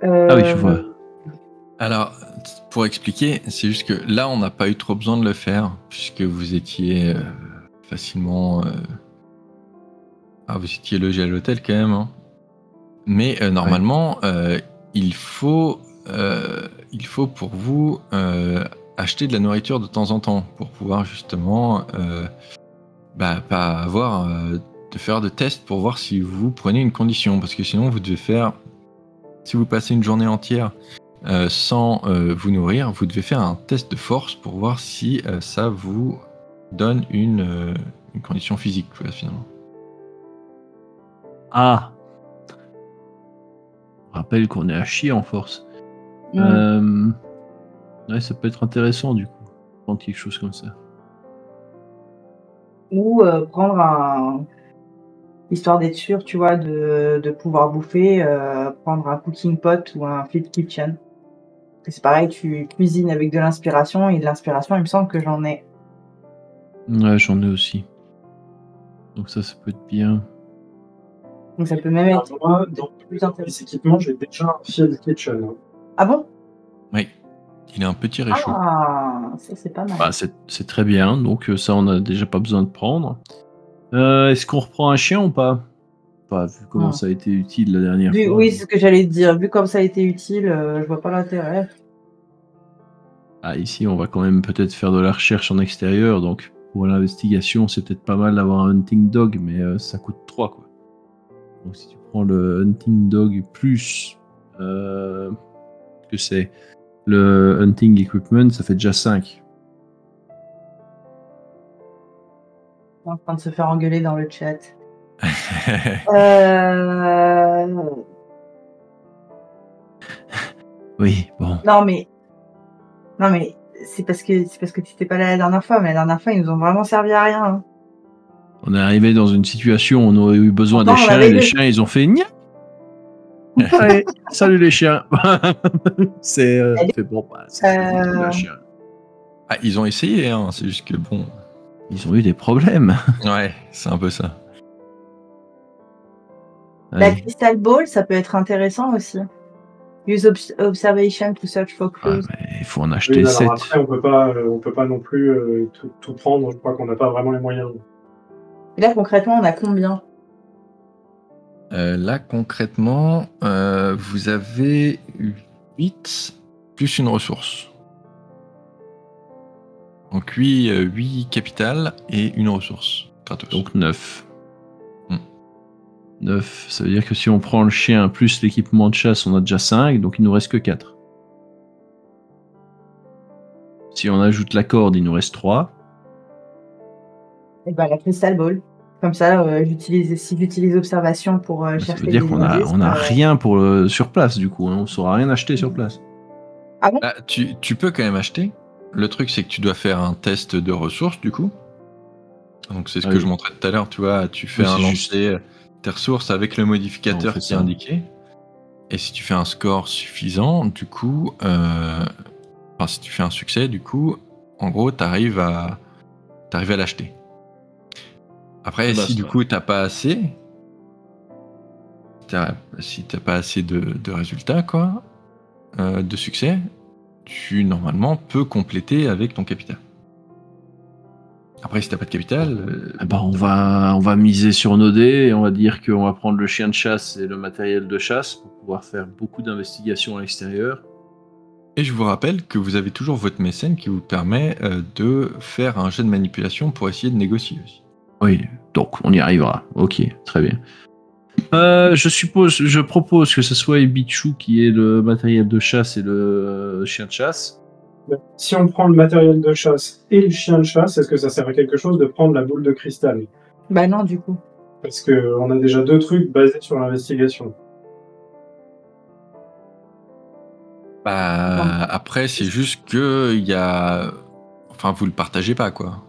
Ah oui, je vois. Alors, pour expliquer, c'est juste que là, on n'a pas eu trop besoin de le faire, puisque vous étiez facilement... vous étiez logé à l'hôtel quand même. Hein. Mais normalement, il faut pour vous acheter de la nourriture de temps en temps, pour pouvoir justement pas avoir de faire de tests pour voir si vous prenez une condition, parce que sinon vous devez faire... Si vous passez une journée entière sans vous nourrir, vous devez faire un test de force pour voir si ça vous donne une condition physique, finalement. Ah, on rappelle qu'on est à chier en force. Ouais, ça peut être intéressant du coup, prendre quelque chose comme ça. ou prendre un... Histoire d'être sûr, tu vois, de pouvoir bouffer, prendre un cooking pot ou un flip kitchen. C'est pareil, tu cuisines avec de l'inspiration et de l'inspiration, il me semble que j'en ai. Ouais, j'en ai aussi. Donc ça peut être bien. Donc ça peut même être Moi, dans plus les équipements, j'ai déjà un field kitchen. Ah bon? Oui. Il a un petit réchaud. Ah, ça c'est pas mal. Bah, c'est très bien, donc ça on a déjà pas besoin de prendre. Est-ce qu'on reprend un chien ou pas? Pas vu comment ça a été utile la dernière fois. Oui, c'est ce que j'allais te dire. Vu comme ça a été utile, je vois pas l'intérêt. Ah, ici on va quand même peut-être faire de la recherche en extérieur, donc pour l'investigation c'est peut-être pas mal d'avoir un hunting dog, mais ça coûte 3 quoi. Donc si tu prends le hunting dog plus que c'est le hunting equipment, ça fait déjà 5. On est en train de se faire engueuler dans le chat. Oui, bon. Non mais c'est parce que tu étais pas là la dernière fois, mais la dernière fois ils nous ont vraiment servi à rien. Hein. On est arrivé dans une situation où on aurait eu besoin Pourtant, des on chiens avait et les deux. chiens ils ont fait nia. Allez, salut les chiens. C'est fait bon, bah, c'est un chien. Ah, ils ont essayé, hein, c'est juste que bon. Ils ont eu des problèmes. Ouais, c'est un peu ça. La Allez. crystal ball, ça peut être intéressant aussi. Use observation to search for Ah, clues. mais il faut en Oui, acheter mais 7. alors après, on peut pas non plus tout prendre. Je crois qu'on n'a pas vraiment les moyens. Et là, concrètement, on a combien? Là, concrètement, vous avez 8 plus une ressource. Donc 8 capitales et une ressource. Gratos. Donc 9. 9, ça veut dire que si on prend le chien plus l'équipement de chasse, on a déjà 5, donc il nous reste que 4. Si on ajoute la corde, il nous reste 3. Et ben la crystal ball. Comme ça, si j'utilise observation pour Ça chercher veut dire des qu'on indices. a rien pour sur place, du coup. Hein. On ne saura rien acheter sur place. Ah bon? Ah, tu peux quand même acheter. Le truc, c'est que tu dois faire un test de ressources, du coup. Donc c'est ce que je montrais tout à l'heure, tu vois. Tu fais un lancer tes ressources avec le modificateur qui est indiqué. Et si tu fais un score suffisant, du coup... Enfin, si tu fais un succès, du coup, en gros, t'arrives à l'acheter. Après, si du coup t'as pas assez, si t'as pas assez de résultats, quoi, de succès, tu normalement peux compléter avec ton capital. Après, si t'as pas de capital, on va miser sur nos dés et on va dire qu'on va prendre le chien de chasse et le matériel de chasse pour pouvoir faire beaucoup d'investigations à l'extérieur. Et je vous rappelle que vous avez toujours votre mécène qui vous permet de faire un jet de manipulation pour essayer de négocier aussi. Oui, donc on y arrivera. Ok, très bien. Je propose que ce soit Ibichu qui ait le matériel de chasse et le chien de chasse. Si on prend le matériel de chasse et le chien de chasse, est-ce que ça sert à quelque chose de prendre la boule de cristal? Bah non, du coup. Parce qu'on a déjà 2 trucs basés sur l'investigation. Bah, après, c'est juste que il y a... Enfin, vous le partagez pas, quoi.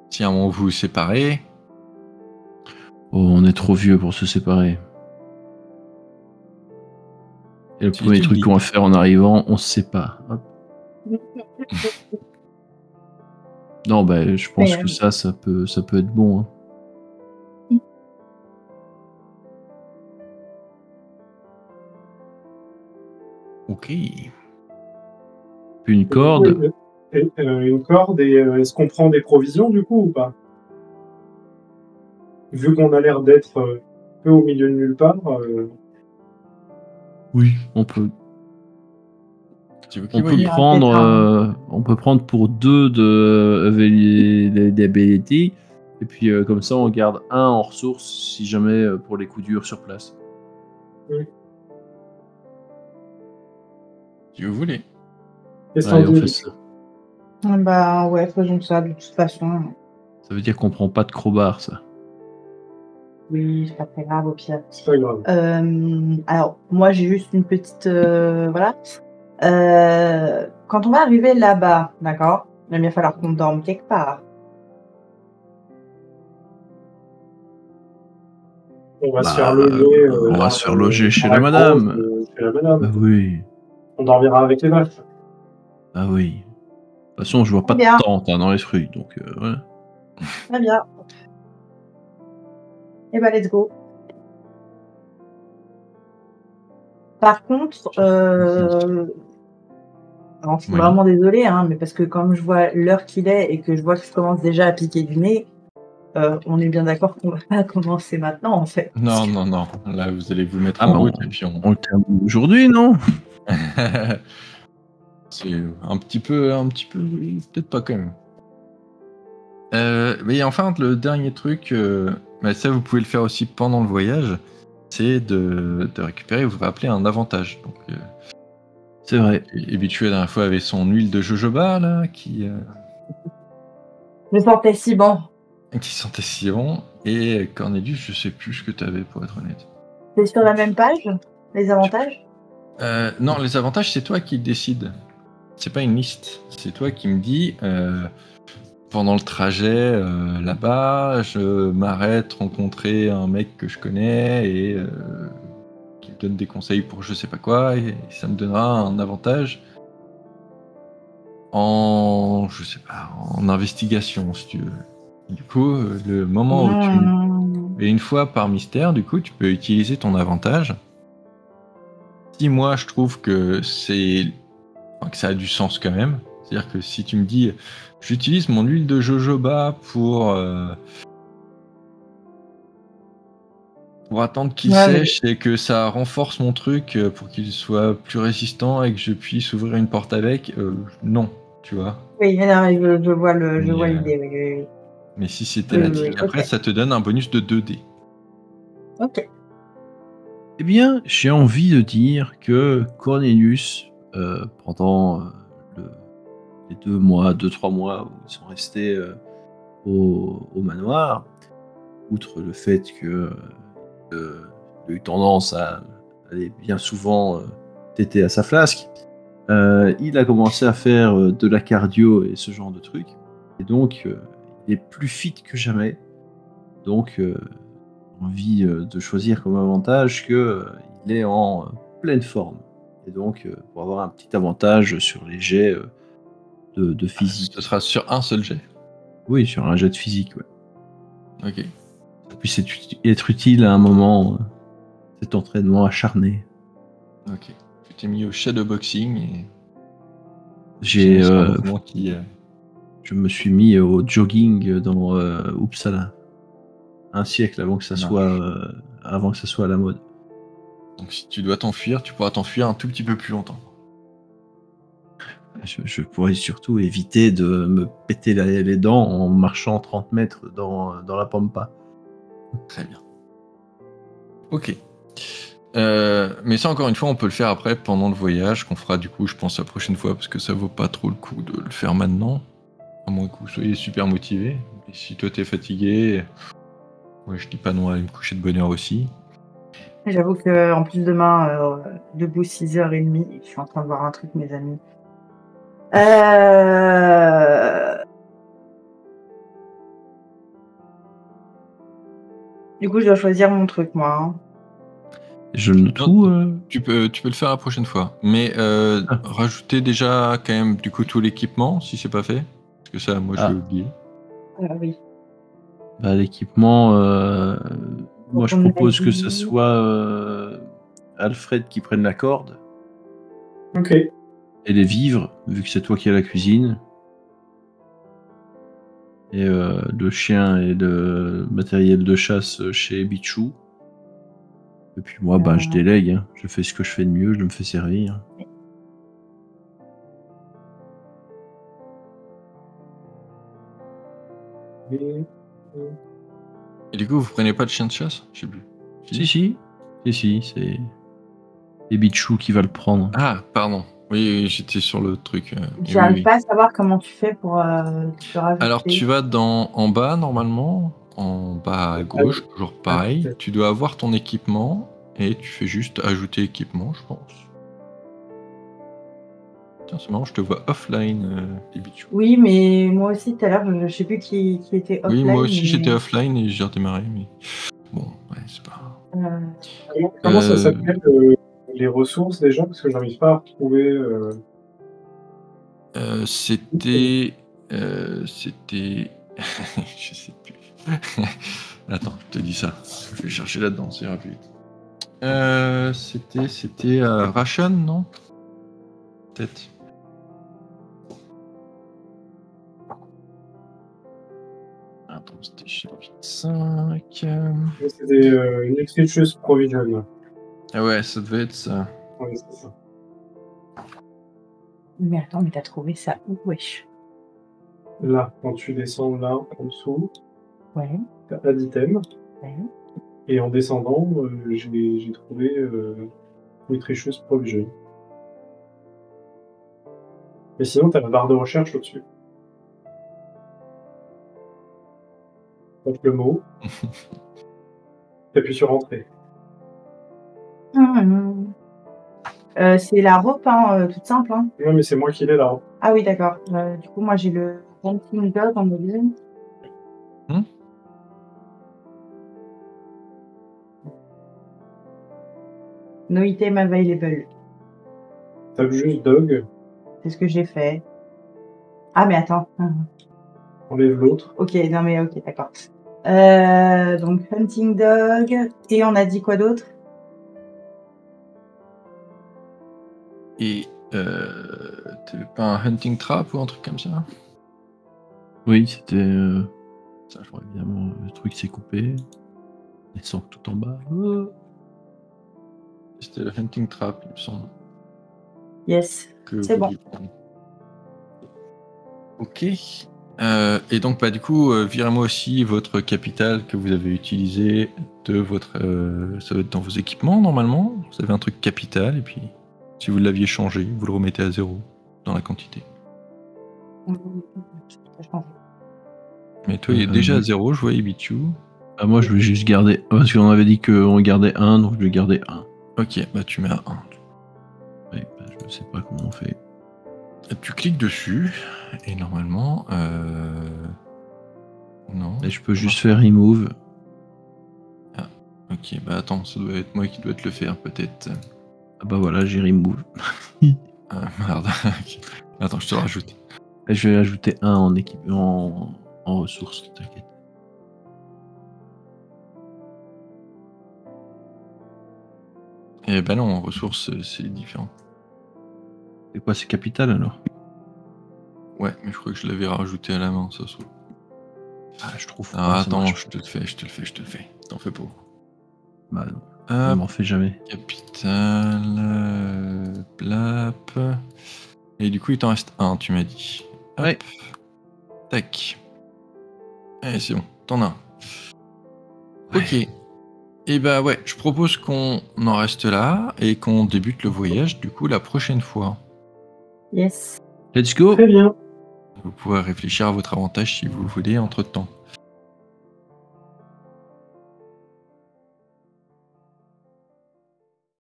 Si à un moment vous vous séparez... Oh, on est trop vieux pour se séparer. Et le premier truc qu'on va faire en arrivant, on se sépare. Hop. Non, bah, je pense que ça peut être bon. Hein. Ok. Une corde. Une corde, et est-ce qu'on prend des provisions du coup ou pas? Vu qu'on a l'air d'être un peu au milieu de nulle part. Oui, on peut. On peut prendre pour 2 de ability, et puis comme ça on garde 1 en ressources si jamais pour les coups durs sur place. Oui. Si vous voulez. Allez, on fait ça. Bah ouais, faisons ça de toute façon. Ça veut dire qu'on prend pas de crowbar, ça. Oui, c'est pas très grave au pire. C'est pas grave. Alors, moi j'ai juste une petite... voilà. Quand on va arriver là-bas, d'accord, il va bien falloir qu'on dorme quelque part. On va se faire loger. On va se faire loger chez la madame. Chez la madame. Bah oui. On dormira avec les vaches. Ah oui. De toute façon, je vois pas Bien. de tente dans l'esprit, donc voilà. Très bien. Et bah, let's go. Par contre, alors, je suis Oui. vraiment désolée, hein, mais parce que comme je vois l'heure qu'il est et que je vois que je commence déjà à piquer du nez, on est bien d'accord qu'on va pas commencer maintenant, en fait. Non, non, non. Là, vous allez vous mettre Ah en bah, route et puis on... on le termine aujourd'hui, non? C'est un petit peu, peut-être pas quand même. Mais enfin, le dernier truc, bah, ça vous pouvez le faire aussi pendant le voyage, c'est de récupérer, vous rappelez un avantage. Donc, C'est vrai. et Bichu la dernière fois avait son huile de jojoba là, qui Je sentais si bon. sentait si bon. Et Cornelius, je sais plus ce que tu avais pour être honnête. C'est sur la même page, les avantages? Non, les avantages, c'est toi qui décides. C'est pas une liste. C'est toi qui me dis pendant le trajet là-bas, je m'arrête rencontrer un mec que je connais et qui me donne des conseils pour je sais pas quoi et ça me donnera un avantage en je sais pas en investigation si tu veux. Du coup, le moment où tu et une fois par mystère, du coup, tu peux utiliser ton avantage. Si moi je trouve que que ça a du sens quand même. C'est-à-dire que si tu me dis, j'utilise mon huile de jojoba pour attendre qu'il sèche et que ça renforce mon truc pour qu'il soit plus résistant et que je puisse ouvrir une porte avec, non, tu vois. Oui, non, je vois l'idée. Oui. Mais si c'est thématique, après, ça te donne un bonus de 2D. Ok. Eh bien, j'ai envie de dire que Cornelius, pendant les 2-3 mois où ils sont restés au manoir, outre le fait que il a eu tendance à aller bien souvent téter à sa flasque, il a commencé à faire de la cardio et ce genre de trucs. Et donc, il est plus fit que jamais. Donc, envie de choisir comme avantage qu'il est en pleine forme. Et donc, pour avoir un petit avantage sur les jets de physique. Ce sera sur un seul jet. Oui, sur un jet de physique, ouais. Ok. Ça puisse être utile à un moment, cet entraînement acharné. Ok. Tu t'es mis au shadowboxing et... J'ai... c'est un mouvement qui... Je me suis mis au jogging dans Uppsala. Un siècle avant que ça soit à la mode. Donc si tu dois t'enfuir, tu pourras t'enfuir un tout petit peu plus longtemps. Je pourrais surtout éviter de me péter les dents en marchant 30 mètres dans la pampa. Très bien. Ok. Mais ça, encore une fois, on peut le faire après, pendant le voyage, qu'on fera du coup, je pense, la prochaine fois, parce que ça vaut pas trop le coup de le faire maintenant. À moins que vous soyez super motivé. Et si toi t'es fatigué, moi je dis pas non à aller me coucher de bonne heure aussi. J'avoue que en plus demain, debout 6h30, je suis en train de voir un truc, mes amis. Du coup, je dois choisir mon truc, moi. Hein. Je le note tout. Tu peux le faire la prochaine fois. Mais rajouter déjà quand même du coup tout l'équipement, si c'est pas fait. Parce que ça, moi je l'ai oublié. Oui. Bah, l'équipement, moi je propose que ce soit Alfred qui prenne la corde. Ok. Et les vivres, vu que c'est toi qui as la cuisine. Et le chien et le matériel de chasse chez Bichou. Et puis moi, je délègue. Hein. Je fais ce que je fais de mieux, je me fais servir. Et du coup, vous prenez pas de chien de chasse? Je sais plus. Si, c'est Bichou qui va le prendre. Ah, pardon. Oui, j'étais sur le truc. J'arrive pas à savoir comment tu fais pour te rajouter. Alors, tu vas en bas, normalement. En bas à gauche, toujours pareil. Tu dois avoir ton équipement. Et tu fais juste ajouter équipement, je pense. Tiens, c'est marrant, je te vois offline, Bichou. Oui, mais moi aussi, tout à l'heure, je sais plus qui était offline. Oui, moi aussi, j'étais offline et j'ai redémarré. Mais... Bon, ouais, c'est pas... Comment ça s'appelle les ressources déjà? Parce que j'arrive pas à retrouver. C'était... C'était... Je sais plus. Attends, je te dis ça. Je vais chercher là-dedans, c'est rapide. C'était Ration, non? Peut-être. Attends, c'était chapitre 5. C'était Nutritious Provision. Ah ouais, ça devait être ça. Ouais, c'est ça. Mais attends, mais t'as trouvé ça où, wesh? Là, quand tu descends là, en dessous, Ouais, t'as Add Item. ouais. Et en descendant, j'ai trouvé Nutritious Provision. Mais sinon, t'as la barre de recherche au-dessus. Tape le mot. T'appuies sur Entrée. C'est la rope, hein, toute simple. Hein. Non, mais c'est moi qui l'ai là. Ah oui, d'accord. Du coup, moi, j'ai le Hunting Dog en mobile. No item available. Tape juste Dog. C'est ce que j'ai fait. Ah, mais attends. Enlève l'autre. Ok, non, mais ok, d'accord. Donc, Hunting Dog. Et on a dit quoi d'autre? Et t'avais pas un Hunting Trap ou un truc comme ça? Oui, c'était. Ça, je vois évidemment, le truc s'est coupé. Les sangs tout en bas. C'était le Hunting Trap, il me semble. Yes, Que c'est vous bon. deviez prendre. Ok. Et donc, bah, du coup, virez-moi aussi votre capital que vous avez utilisé de votre. Ça doit être dans vos équipements normalement. Vous avez un truc capital et puis si vous l'aviez changé, vous le remettez à 0 dans la quantité. Mais toi, il est déjà à 0, je vois Ibichu. Ah, moi, je vais juste garder. Parce qu'on avait dit qu'on gardait 1, donc je vais garder 1. Ok, bah tu mets à 1. Oui, bah, je sais pas comment on fait. Tu cliques dessus et normalement. Non. Et je peux juste faire remove. Ah, ok, bah attends, ça doit être moi qui dois te le faire peut-être. Ah bah voilà, j'ai remove. Ah merde. Okay. Attends, je te le rajoute. Et je vais ajouter 1 en équipement, en ressources, t'inquiète. Eh ben non, en ressources, c'est différent. C'est quoi, c'est capital alors? Ouais, mais je crois que je l'avais rajouté à la main, ça se trouve. Ah, je trouve. Ah, attends, je te le fais. T'en fais pas. Bah non, je m'en fais jamais. Capital, blap. Et du coup, il t'en reste 1, tu m'as dit. Hop. Ouais. Tac. Allez, c'est bon, t'en as un. Ouais. Ok. Et bah ouais, je propose qu'on en reste là et qu'on débute le voyage du coup la prochaine fois. Yes. Let's go. Très bien. Vous pouvez réfléchir à votre avantage si vous le voulez entre temps.